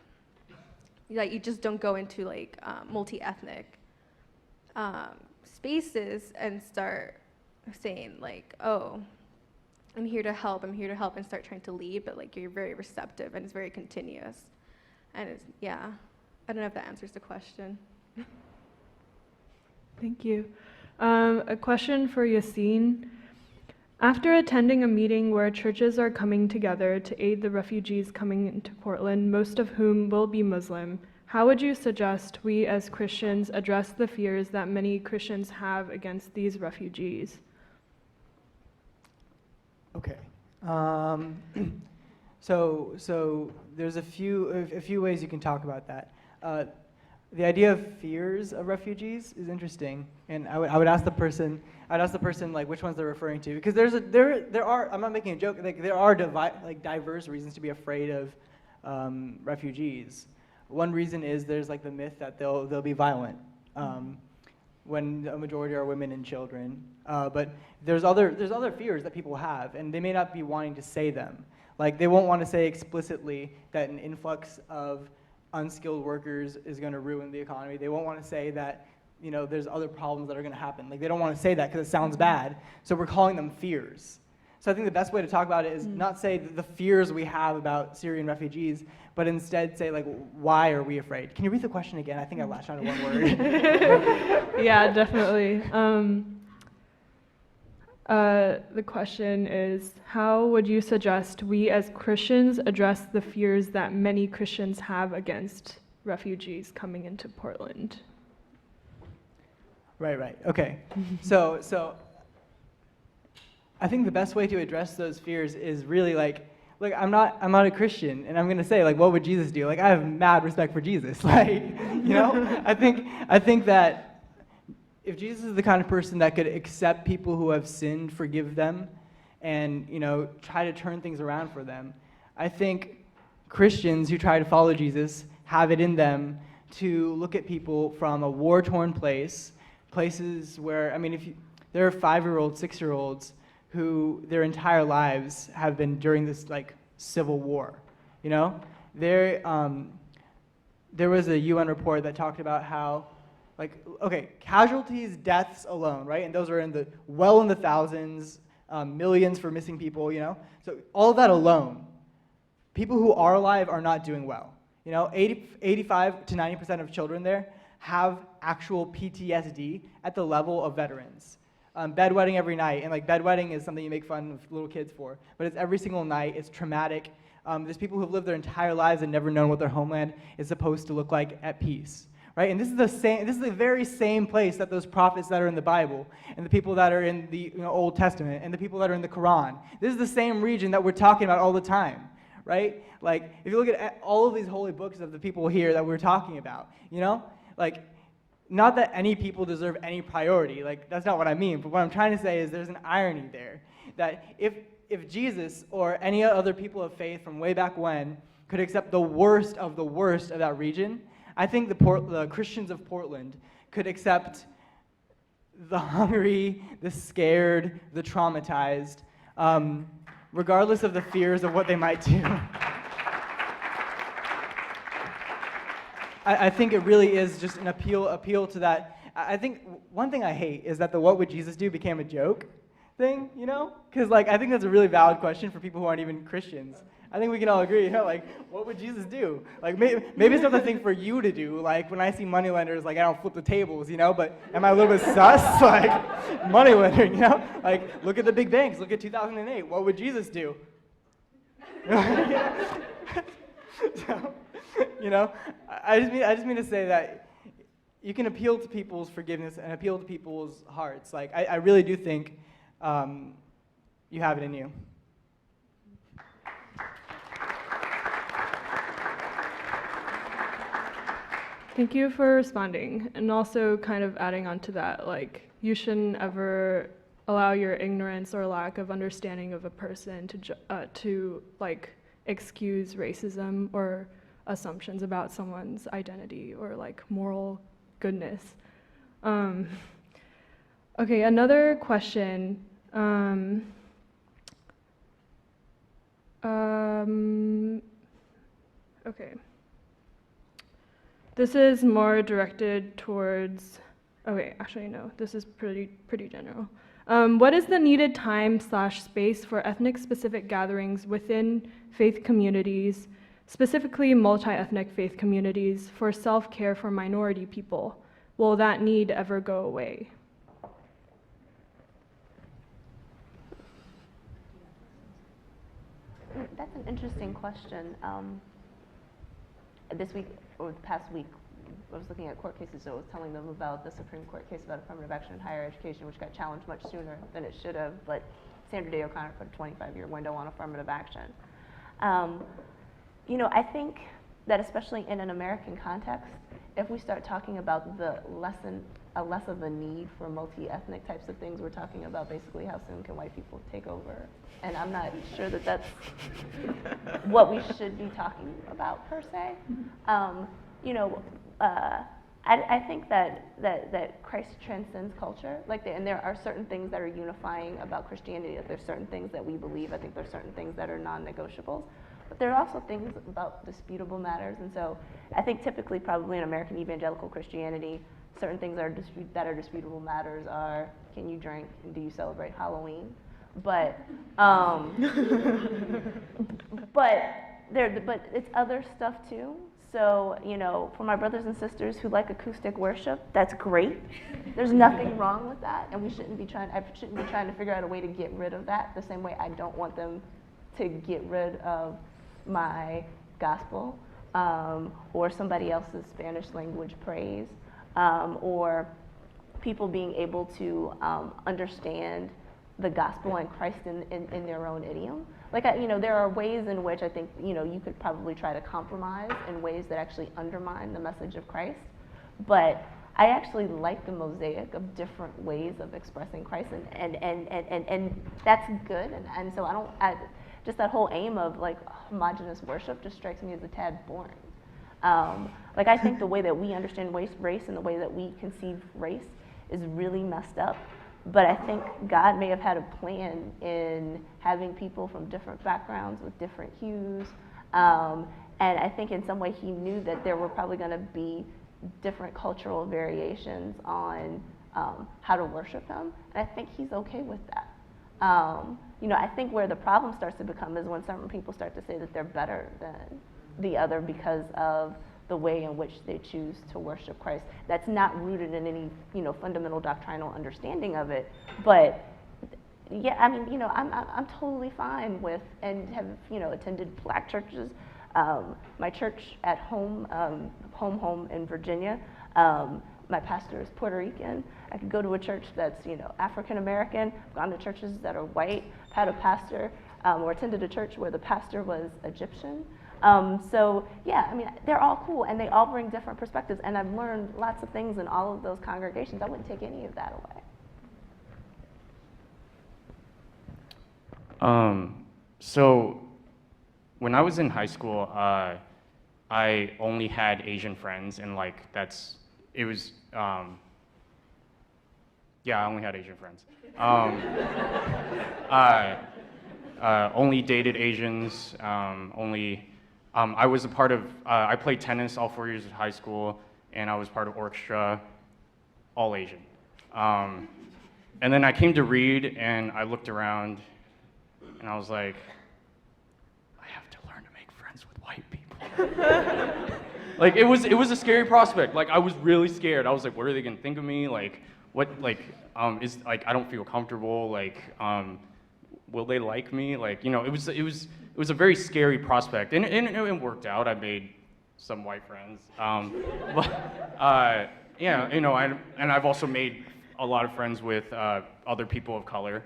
you just don't go into like multi-ethnic spaces and start saying like, oh, I'm here to help, and start trying to lead, but like you're very receptive and it's very continuous. And it's, yeah, I don't know if that answers the question. Thank you. A question for Yassine. After attending a meeting where churches are coming together to aid the refugees coming into Portland, most of whom will be Muslim, how would you suggest we as Christians address the fears that many Christians have against these refugees? Okay. So there's a few ways you can talk about that. The idea of fears of refugees is interesting, and I would ask the person like which ones they're referring to, because there are, I'm not making a joke, like there are diverse reasons to be afraid of refugees. One reason is there's like the myth that they'll be violent, when a majority are women and children. But there's other fears that people have, and they may not be wanting to say them. Like they won't want to say explicitly that an influx of unskilled workers is going to ruin the economy. They won't want to say that, you know, there's other problems that are going to happen. Like they don't want to say that because it sounds bad. So we're calling them fears. So I think the best way to talk about it is not say the fears we have about Syrian refugees, but instead say like, why are we afraid? Can you read the question again? I think I latched on to one word. Yeah, definitely. The question is, how would you suggest we as Christians address the fears that many Christians have against refugees coming into Portland? Right. Okay. So I think the best way to address those fears is really like, look, I'm not a Christian, and I'm gonna say like, what would Jesus do? Like, I have mad respect for Jesus. Like, you know, I think that if Jesus is the kind of person that could accept people who have sinned, forgive them, and, you know, try to turn things around for them, I think Christians who try to follow Jesus have it in them to look at people from a war-torn places where, I mean, there are 5-year-olds, 6-year-olds who their entire lives have been during this like civil war, you know? There was a UN report that talked about how, like, okay, casualties, deaths alone, right? And those are in the thousands, millions for missing people, you know? So all of that alone, people who are alive are not doing well. You know, 85 to 90% of children there have actual PTSD at the level of veterans. Bedwetting every night, and like bedwetting is something you make fun of little kids for, but it's every single night, it's traumatic. There's people who have lived their entire lives and never known what their homeland is supposed to look like at peace. Right? And this is the very same place that those prophets that are in the Bible, and the people that are in the Old Testament, and the people that are in the Quran, this is the same region that we're talking about all the time, right? Like, if you look at all of these holy books of the people here that we're talking about, you know? Like, not that any people deserve any priority, like, that's not what I mean, but what I'm trying to say is there's an irony there, that if Jesus or any other people of faith from way back when could accept the worst of that region, I think the Christians of Portland could accept the hungry, the scared, the traumatized, regardless of the fears of what they might do. I think it really is just an appeal to that. I think one thing I hate is that the "what would Jesus do" became a joke thing, you know? Because like I think that's a really valid question for people who aren't even Christians. I think we can all agree, you know, like, what would Jesus do? Like, maybe it's not the thing for you to do. Like, when I see moneylenders, like, I don't flip the tables, you know, but am I a little bit sus? Like, moneylendering, you know? Like, look at the big banks. Look at 2008. What would Jesus do? So, you know, I just mean to say that you can appeal to people's forgiveness and appeal to people's hearts. Like, I really do think you have it in you. Thank you for responding, and also kind of adding on to that, like, you shouldn't ever allow your ignorance or lack of understanding of a person to like excuse racism or assumptions about someone's identity or like moral goodness. Okay, another question. Okay. This is more directed towards, okay, actually no, this is pretty general. What is the needed time/space for ethnic-specific gatherings within faith communities, specifically multi-ethnic faith communities, for self-care for minority people? Will that need ever go away? That's an interesting question. This week, or the past week, I was looking at court cases, so I was telling them about the Supreme Court case about affirmative action in higher education, which got challenged much sooner than it should have, but Sandra Day O'Connor put a 25-year window on affirmative action. You know, I think that especially in an American context, if we start talking about less of a need for multi-ethnic types of things, we're talking about basically how soon can white people take over. And I'm not sure that that's what we should be talking about per se. You know, I think that Christ transcends culture, and there are certain things that are unifying about Christianity. That there's certain things that we believe. I think there's certain things that are non-negotiables. But there are also things about disputable matters, and so I think typically, probably in American evangelical Christianity, certain things that are disputable matters are: can you drink and do you celebrate Halloween? But it's other stuff too. So, you know, for my brothers and sisters who like acoustic worship, that's great. There's nothing wrong with that, and I shouldn't be trying to figure out a way to get rid of that the same way I don't want them to get rid of my gospel or somebody else's Spanish language praise or people being able to understand the gospel and Christ in their own idiom. Like, you know, there are ways in which I think, you know, you could probably try to compromise in ways that actually undermine the message of Christ. But I actually like the mosaic of different ways of expressing Christ, and that's good. And so just that whole aim of like homogenous worship just strikes me as a tad boring. Like, I think the way that we understand race and the way that we conceive race is really messed up. But I think God may have had a plan in having people from different backgrounds with different hues. And I think in some way he knew that there were probably going to be different cultural variations on how to worship him. And I think he's okay with that. You know, I think where the problem starts to become is when certain people start to say that they're better than the other because of the way in which they choose to worship Christ. That's not rooted in any, you know, fundamental doctrinal understanding of it. But yeah, I mean, you know, I'm totally fine with, and have, you know, attended black churches. My church at home, home in Virginia, my pastor is Puerto Rican. I could go to a church that's, you know, African American. I've gone to churches that are white. I've had a pastor, or attended a church where the pastor was Egyptian. So yeah, I mean, they're all cool and they all bring different perspectives, and I've learned lots of things in all of those congregations. I wouldn't take any of that away. So when I was in high school, I only had Asian friends, and like I only had Asian friends. Only dated Asians, I was a part of, I played tennis all 4 years of high school, and I was part of orchestra, all Asian. And then I came to Reed, and I looked around, and I was like, I have to friends with white people. Like, it was a scary prospect. Like, I was really scared. I was like, what are they gonna think of me? Like, what, like, is, like, I don't feel comfortable. Like, will they like me? Like, you know, it was a very scary prospect, and it worked out. I made some white friends. But, yeah, you know, and I've also made a lot of friends with other people of color.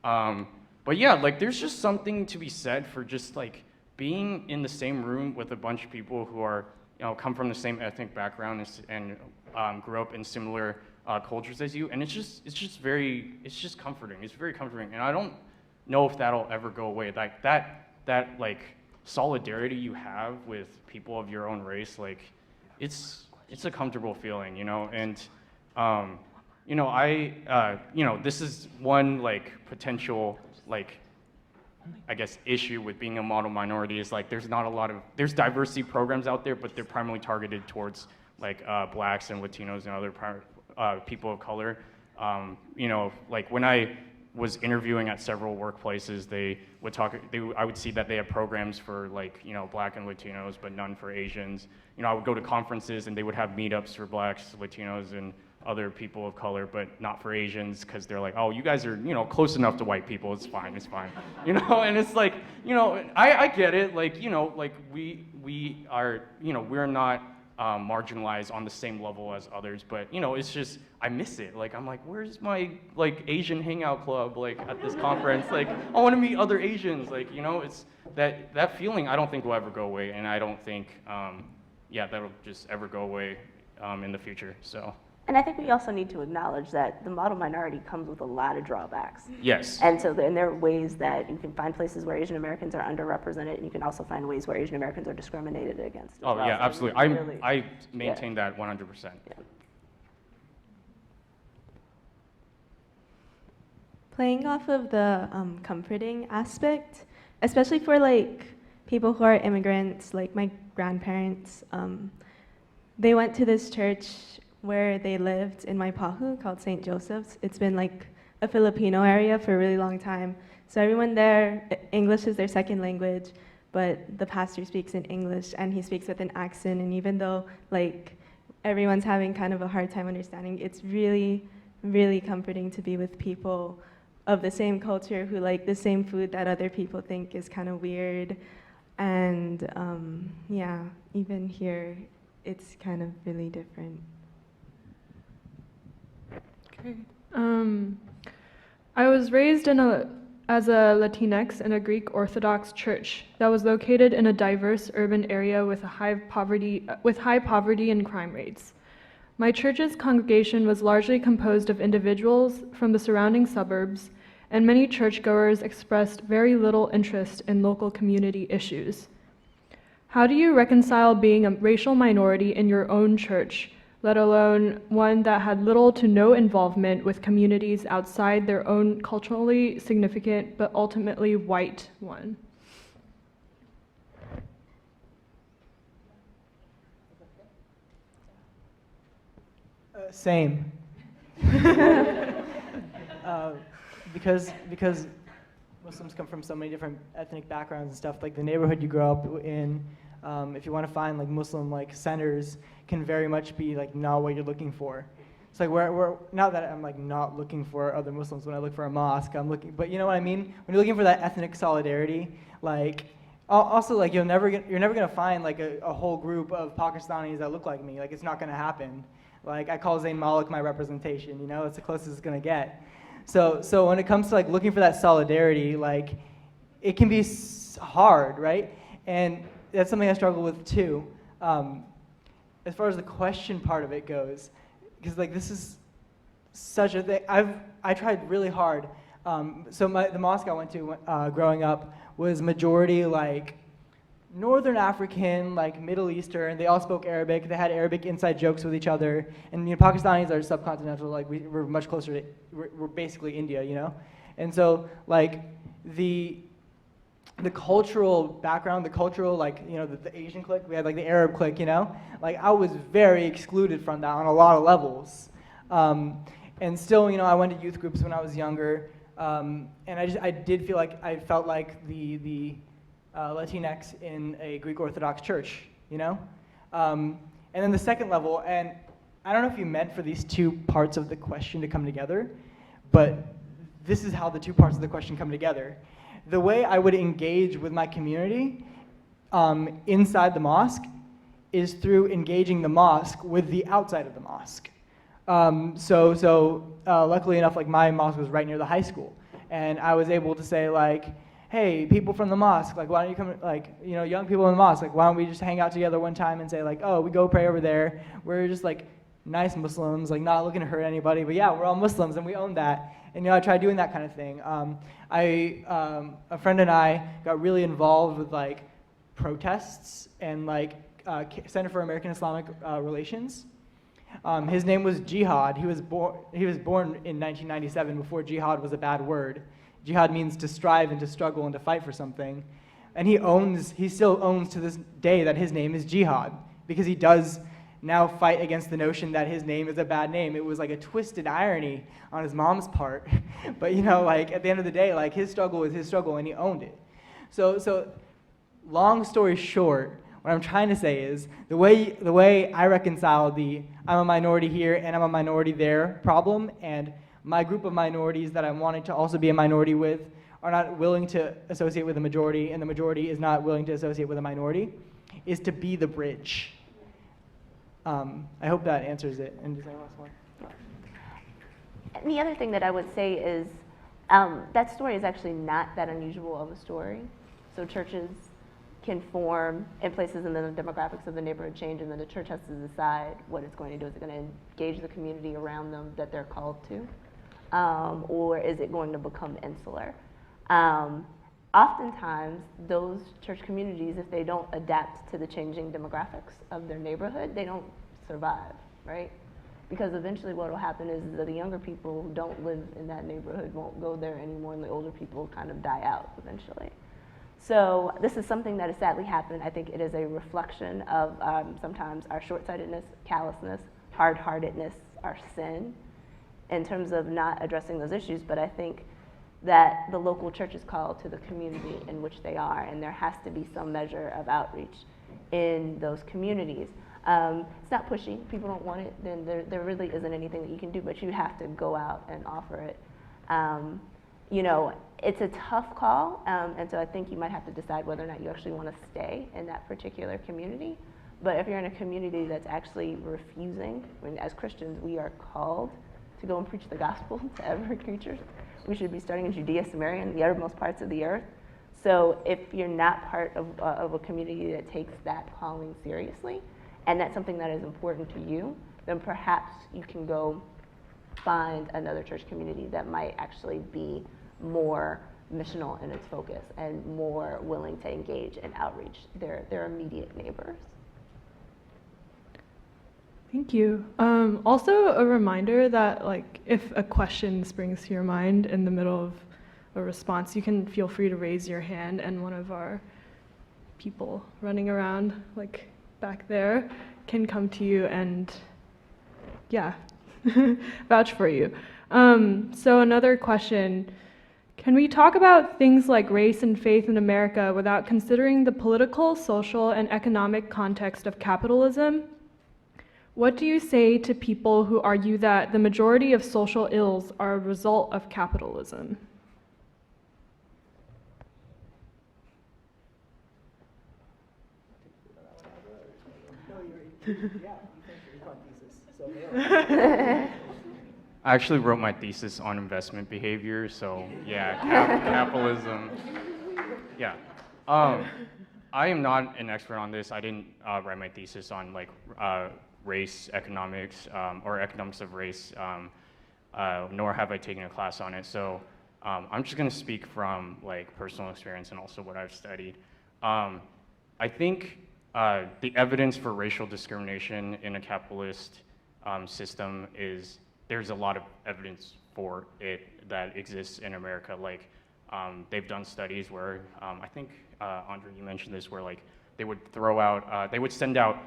But yeah, like, there's just something to be said for just, like, being in the same room with a bunch of people who are, you know, come from the same ethnic background and grew up in similar cultures as you, and it's just comforting. It's very comforting, and I don't know if that'll ever go away. Like, that like solidarity you have with people of your own race, like, it's a comfortable feeling, you know. And you know, you know, this is one, like, potential, like, I guess, issue with being a model minority is, like, there's diversity programs out there, but they're primarily targeted towards, like, blacks and Latinos and other people of color. You know, like, when I was interviewing at several workplaces, I would see that they have programs for, like, you know, black and Latinos, but none for Asians. You know, I would go to conferences and they would have meetups for blacks, Latinos, and other people of color, but not for Asians, because they're like, oh, you guys are, you know, close enough to white people, it's fine, you know. And it's like, you know, I get it, like, you know, like, we are, you know, we're not marginalized on the same level as others, but, you know, it's just, I miss it. Like, I'm like, where's my, like, Asian hangout club, like, at this conference? Like, I want to meet other Asians, like, you know. It's that feeling I don't think will ever go away, and I don't think, yeah, that'll just ever go away in the future, so. And I think we also need to acknowledge that the model minority comes with a lot of drawbacks. Yes. And so there are ways that you can find places where Asian Americans are underrepresented, and you can also find ways where Asian Americans are discriminated against. As Oh, well. yeah, So absolutely. really- I maintain that 100%. Yeah. Playing off of the comforting aspect, especially for, like, people who are immigrants, like my grandparents, they went to this church where they lived in Maipahu called St. Joseph's. It's been, like, a Filipino area for a really long time. So everyone there, English is their second language, but the pastor speaks in English, and he speaks with an accent, and even though, like, everyone's having kind of a hard time understanding, it's really, really comforting to be with people of the same culture who like the same food that other people think is kind of weird. And yeah, even here, it's kind of really different. Okay. I was raised as a Latinx in a Greek Orthodox church that was located in a diverse urban area with high poverty and crime rates. My church's congregation was largely composed of individuals from the surrounding suburbs, and many churchgoers expressed very little interest in local community issues. How do you reconcile being a racial minority in your own church, let alone one that had little to no involvement with communities outside their own culturally significant but ultimately white one? Same. Because Muslims come from so many different ethnic backgrounds and stuff. Like the neighborhood you grow up in, if you want to find like Muslim like centers, can very much be like not what you're looking for. It's like we're not that I'm like not looking for other Muslims when I look for a mosque. I'm looking, but you know what I mean. When you're looking for that ethnic solidarity, like also like you're never gonna find like a whole group of Pakistanis that look like me. Like it's not gonna happen. Like I call Zayn Malik my representation. You know, it's the closest it's gonna get. So when it comes to like looking for that solidarity, like it can be hard, right? And that's something I struggle with too. As far as the question part of it goes, because like this is such a thing. I tried really hard. So the mosque I went to growing up was majority like Northern African, like Middle Eastern. They all spoke Arabic. They had Arabic inside jokes with each other. And you know, Pakistanis are subcontinental. Like we're much closer to. We're basically India, you know. And so like the cultural background, the cultural like you know the Asian clique. We had like the Arab clique, you know. Like I was very excluded from that on a lot of levels. And still, you know, I went to youth groups when I was younger. And I did feel like I felt like the Latinx in a Greek Orthodox church, you know? And then the second level, and I don't know if you meant for these two parts of the question to come together, but this is how the two parts of the question come together. The way I would engage with my community inside the mosque is through engaging the mosque with the outside of the mosque. Luckily enough, like my mosque was right near the high school, and I was able to say like, hey, people from the mosque, like why don't you come, like, you know, young people in the mosque, like why don't we just hang out together one time and say like, oh, we go pray over there. We're just like nice Muslims, like not looking to hurt anybody, but yeah, we're all Muslims and we own that. And you know, I tried doing that kind of thing. A friend and I got really involved with like protests and like Center for American Islamic Relations. His name was Jihad. He was born in 1997 before jihad was a bad word. Jihad means to strive and to struggle and to fight for something. And he still owns to this day that his name is Jihad, because he does now fight against the notion that his name is a bad name. It was like a twisted irony on his mom's part. But you know, like at the end of the day, like his struggle is his struggle and he owned it. So long story short, what I'm trying to say is the way I reconcile the I'm a minority here and I'm a minority there problem, and my group of minorities that I'm wanting to also be a minority with are not willing to associate with the majority, and the majority is not willing to associate with a minority, is to be the bridge. I hope that answers it. And does anyone else want? And the other thing that I would say is that story is actually not that unusual of a story. So churches can form in places, and then the demographics of the neighborhood change, and then the church has to decide what it's going to do. Is it going to engage the community around them that they're called to? Or is it going to become insular? Oftentimes, those church communities, if they don't adapt to the changing demographics of their neighborhood, they don't survive, right? Because eventually what will happen is that the younger people who don't live in that neighborhood won't go there anymore, and the older people kind of die out eventually. So this is something that has sadly happened. I think it is a reflection of sometimes our short-sightedness, callousness, hard-heartedness, our sin, in terms of not addressing those issues. But I think that the local church is called to the community in which they are, and there has to be some measure of outreach in those communities. It's not pushy. People don't want it, then there really isn't anything that you can do, but you have to go out and offer it. You know, it's a tough call, and so I think you might have to decide whether or not you actually want to stay in that particular community. But if you're in a community that's actually refusing, I mean, as Christians, we are called to go and preach the gospel to every creature. We should be starting in Judea, Samaria, and the uttermost parts of the earth. So if you're not part of a community that takes that calling seriously, and that's something that is important to you, then perhaps you can go find another church community that might actually be more missional in its focus and more willing to engage and outreach their immediate neighbors. Thank you. Also a reminder that like if a question springs to your mind in the middle of a response, you can feel free to raise your hand, and one of our people running around like back there can come to you and vouch for you. So another question, can we talk about things like race and faith in America without considering the political, social, and economic context of capitalism? What do you say to people who argue that the majority of social ills are a result of capitalism? I actually wrote my thesis on investment behavior, so yeah, capitalism. Yeah. I am not an expert on this. I didn't write my thesis on like race economics or economics of race, nor have I taken a class on it. So I'm just going to speak from like personal experience and also what I've studied. I think the evidence for racial discrimination in a capitalist system is there's a lot of evidence for it that exists in America. Like they've done studies where I think Andra, you mentioned this, where like they would throw out, they would send out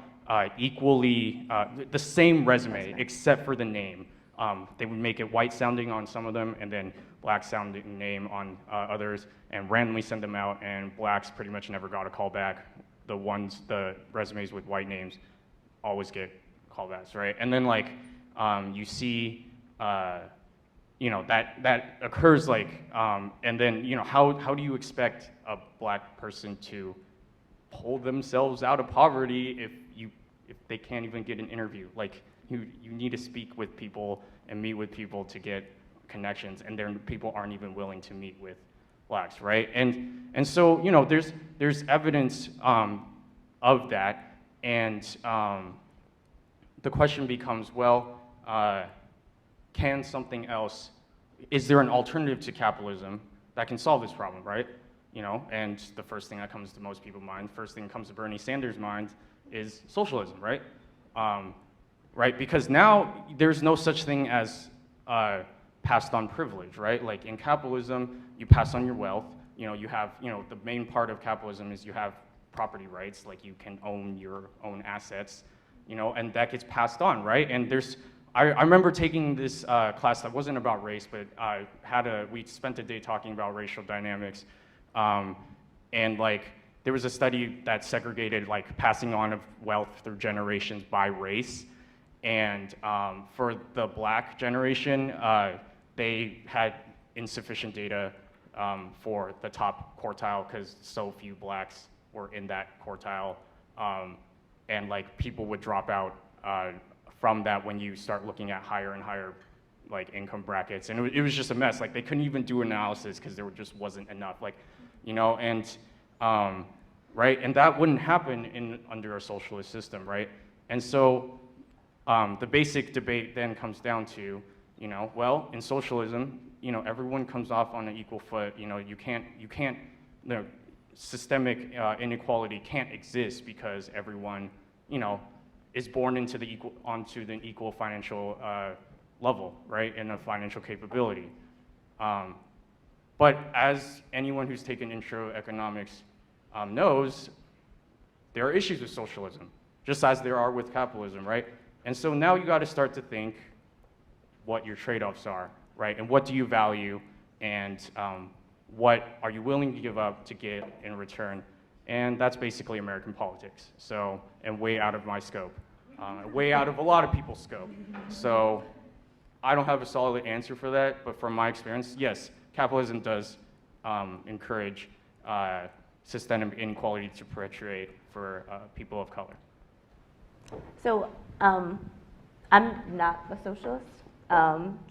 equally the same resume except for the name they would make it white sounding on some of them and then black sounding name on others, and randomly send them out, and blacks pretty much never got a call back. The resumes with white names always get callbacks, right? And then like you see, you know, that occurs like, and then, you know, how do you expect a black person to pull themselves out of poverty if they can't even get an interview? Like, you need to speak with people and meet with people to get connections, and then people aren't even willing to meet with blacks, right? And so, you know, there's evidence of that, and the question becomes, well, can something else, is there an alternative to capitalism that can solve this problem, right? You know, and the first thing that comes to most people's mind, first thing that comes to Bernie Sanders' mind is socialism, right? Right, because now there's no such thing as passed on privilege, right? Like in capitalism, you pass on your wealth. You know, you have, you know, the main part of capitalism is you have property rights, like you can own your own assets, you know, and that gets passed on, right? And I remember taking this class that wasn't about race, but we spent a day talking about racial dynamics, and like there was a study that segregated like passing on of wealth through generations by race. And for the black generation, they had insufficient data for the top quartile because so few blacks were in that quartile. And like people would drop out from that when you start looking at higher and higher like income brackets. And it was just a mess. Like they couldn't even do analysis because there just wasn't enough. Like, you know, and right, and that wouldn't happen under a socialist system, right? And so the basic debate then comes down to, you know, well, in socialism, you know, everyone comes off on an equal foot. You know, you can't, systemic inequality can't exist because everyone, you know, is born onto the equal financial level, right, and a financial capability. But as anyone who's taken intro economics knows, there are issues with socialism, just as there are with capitalism, right? And so now you got to start to think what your trade-offs are, right? And what do you value, and what are you willing to give up to get in return? And that's basically American politics. So, and way out of my scope, way out of a lot of people's scope. So I don't have a solid answer for that, but from my experience, yes, capitalism does encourage systemic inequality to perpetuate for people of color. So I'm not a socialist.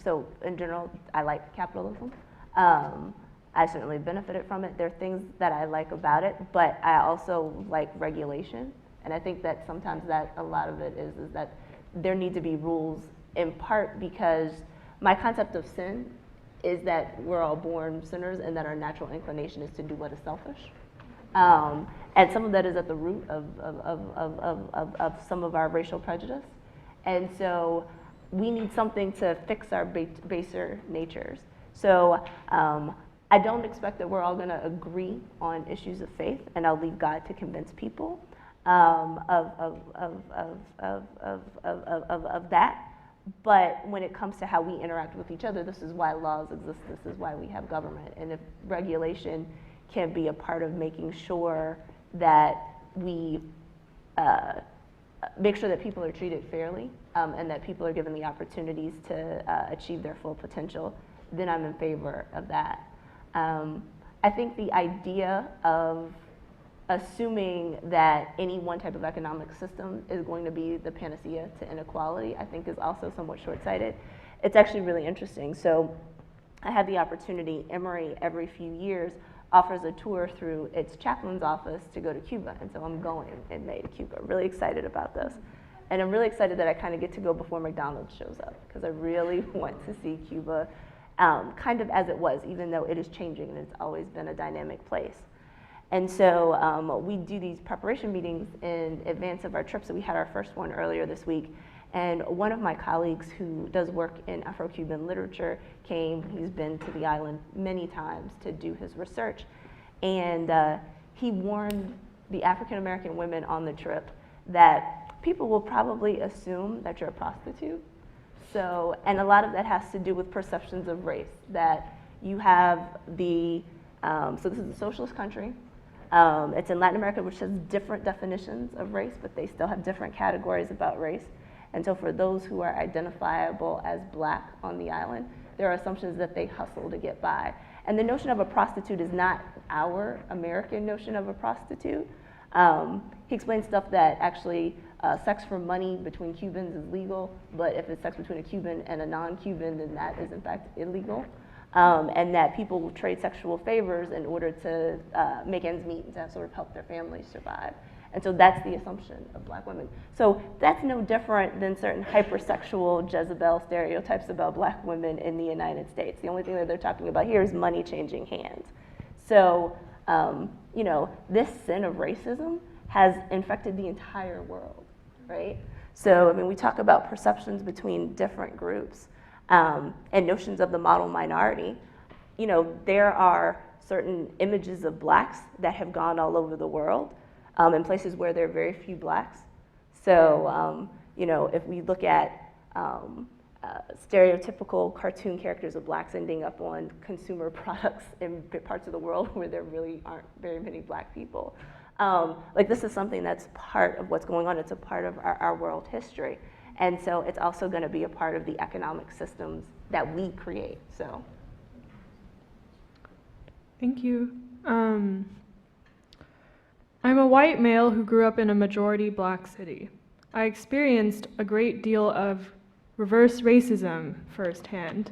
So in general, I like capitalism. I certainly benefited from it. There are things that I like about it, but I also like regulation. And I think that sometimes that a lot of it is that there need to be rules, in part because my concept of sin is that we're all born sinners and that our natural inclination is to do what is selfish. And some of that is at the root of some of our racial prejudice. And so we need something to fix our baser natures. So I don't expect that we're all going to agree on issues of faith, and I'll leave God to convince people of that. But when it comes to how we interact with each other, this is why laws exist, this is why we have government. And if regulation can be a part of making sure that we make sure that people are treated fairly and that people are given the opportunities to achieve their full potential, then I'm in favor of that. I think the idea of assuming that any one type of economic system is going to be the panacea to inequality, I think is also somewhat short-sighted. It's actually really interesting. So I had the opportunity, Emory every few years offers a tour through its chaplain's office to go to Cuba. And so I'm going in May to Cuba, really excited about this. And I'm really excited that I kind of get to go before McDonald's shows up, because I really want to see Cuba kind of as it was, even though it is changing and it's always been a dynamic place. And so we do these preparation meetings in advance of our trip. So we had our first one earlier this week. And one of my colleagues who does work in Afro-Cuban literature came. He's been to the island many times to do his research. And he warned the African-American women on the trip that people will probably assume that you're a prostitute. So, and a lot of that has to do with perceptions of race, that you have the, so this is a socialist country. It's in Latin America, which has different definitions of race, but they still have different categories about race. And so for those who are identifiable as black on the island, there are assumptions that they hustle to get by. And the notion of a prostitute is not our American notion of a prostitute. He explains stuff that actually sex for money between Cubans is legal, but if it's sex between a Cuban and a non-Cuban, then that is in fact illegal. And that people will trade sexual favors in order to make ends meet and to sort of help their families survive. And so that's the assumption of black women. So that's no different than certain hypersexual Jezebel stereotypes about black women in the United States. The only thing that they're talking about here is money changing hands. So, you know, this sin of racism has infected the entire world, right? So, I mean, we talk about perceptions between different groups and notions of the model minority. You know, there are certain images of blacks that have gone all over the world in places where there are very few blacks. So, you know, if we look at stereotypical cartoon characters of blacks ending up on consumer products in parts of the world where there really aren't very many black people. Like this is something that's part of what's going on. It's a part of our world history. And so it's also going to be a part of the economic systems that we create, so. Thank you. I'm a white male who grew up in a majority black city. I experienced a great deal of reverse racism firsthand.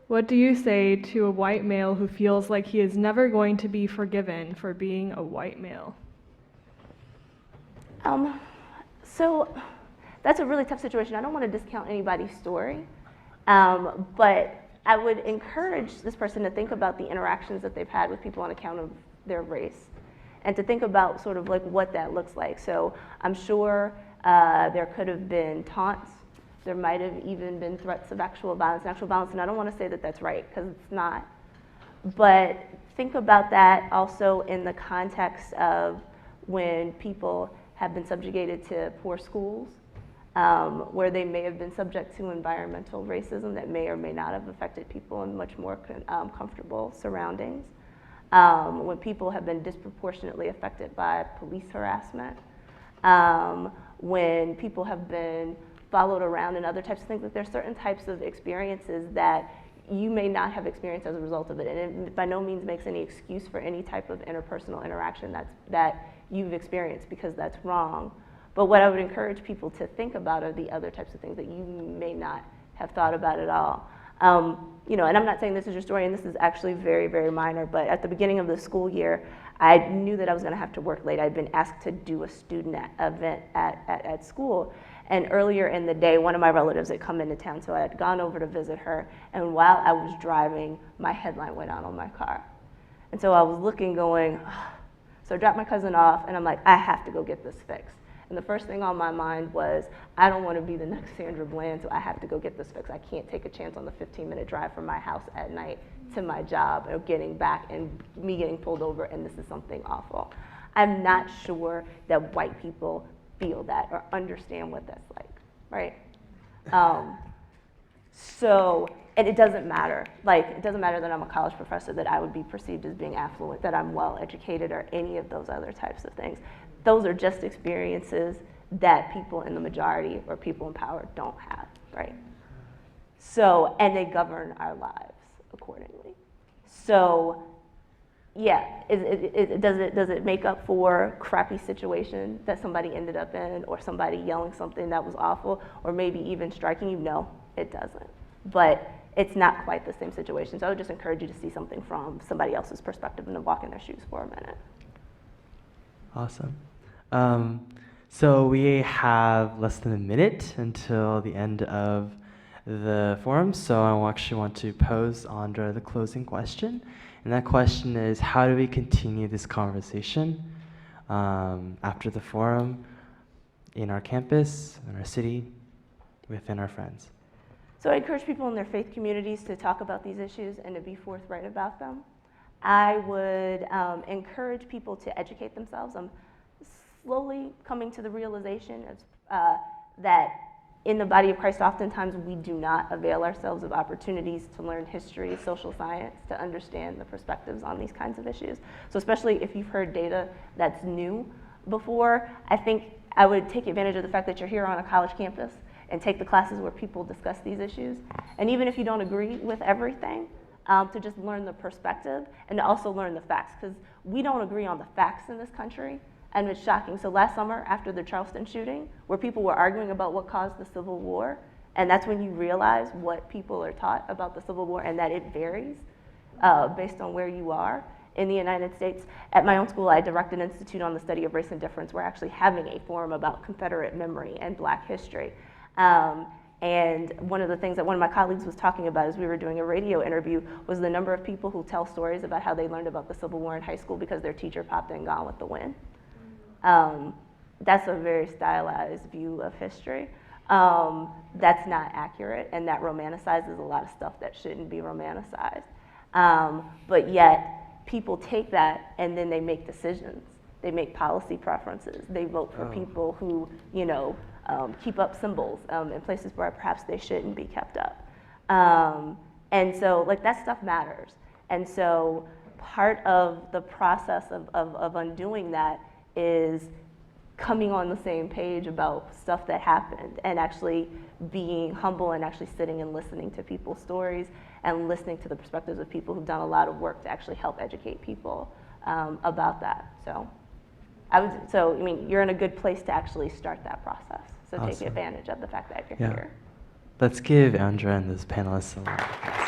What do you say to a white male who feels like he is never going to be forgiven for being a white male? So that's a really tough situation. I don't want to discount anybody's story, but I would encourage this person to think about the interactions that they've had with people on account of their race, and to think about sort of like what that looks like. So I'm sure there could have been taunts. There might have even been threats of actual violence, and I don't want to say that that's right, because it's not. But think about that also in the context of when people have been subjugated to poor schools, where they may have been subject to environmental racism that may or may not have affected people in much more comfortable surroundings. When people have been disproportionately affected by police harassment, when people have been followed around and other types of things, that there's certain types of experiences that you may not have experienced as a result of it. And it by no means makes any excuse for any type of interpersonal interaction that you've experienced, because that's wrong. But what I would encourage people to think about are the other types of things that you may not have thought about at all. You know, and I'm not saying this is your story, and this is actually very, very minor, but at the beginning of the school year, I knew that I was gonna have to work late. I'd been asked to do a student event at school. And earlier in the day, one of my relatives had come into town, so I had gone over to visit her, and while I was driving, my headlight went out on my car. And so I was looking, going, so I dropped my cousin off, and I'm like, I have to go get this fixed. And the first thing on my mind was, I don't want to be the next Sandra Bland, so I have to go get this fixed. I can't take a chance on the 15-minute drive from my house at night to my job, or getting back and me getting pulled over, and this is something awful. I'm not sure that white people feel that or understand what that's like, right? So, and it doesn't matter. Like, it doesn't matter that I'm a college professor, that I would be perceived as being affluent, that I'm well educated, or any of those other types of things. Those are just experiences that people in the majority or people in power don't have, right? So, and they govern our lives accordingly. So, yeah, does it make up for crappy situation that somebody ended up in, or somebody yelling something that was awful, or maybe even striking you? No, it doesn't. But it's not quite the same situation. So I would just encourage you to see something from somebody else's perspective and to walk in their shoes for a minute. Awesome. So we have less than a minute until the end of the forum, so I actually want to pose Andra the closing question. And that question is, how do we continue this conversation after the forum in our campus, in our city, within our friends? So I encourage people in their faith communities to talk about these issues and to be forthright about them. I would encourage people to educate themselves. I'm slowly coming to the realization of, that in the body of Christ, oftentimes we do not avail ourselves of opportunities to learn history, social science, to understand the perspectives on these kinds of issues. So especially if you've heard data that's new before, I think I would take advantage of the fact that you're here on a college campus and take the classes where people discuss these issues. And even if you don't agree with everything, to just learn the perspective and to also learn the facts, because we don't agree on the facts in this country, and it's shocking. So last summer, after the Charleston shooting, where people were arguing about what caused the Civil War, and that's when you realize what people are taught about the Civil War and that it varies based on where you are in the United States. At my own school, I direct an institute on the study of race and difference. We're actually having a forum about Confederate memory and Black history. And one of the things that one of my colleagues was talking about as we were doing a radio interview was the number of people who tell stories about how they learned about the Civil War in high school because their teacher popped in Gone with the Wind. That's a very stylized view of history. That's not accurate, and that romanticizes a lot of stuff that shouldn't be romanticized. But yet, people take that and then they make decisions. They make policy preferences. They vote for people who, keep up symbols in places where perhaps they shouldn't be kept up. And so, that stuff matters. And so, part of the process of undoing that is coming on the same page about stuff that happened and actually being humble and actually sitting and listening to people's stories and listening to the perspectives of people who've done a lot of work to actually help educate people about that. So you're in a good place to actually start that process. So Awesome. Take advantage of the fact that you're Yeah. here. Let's give Andra and those panelists a round of applause.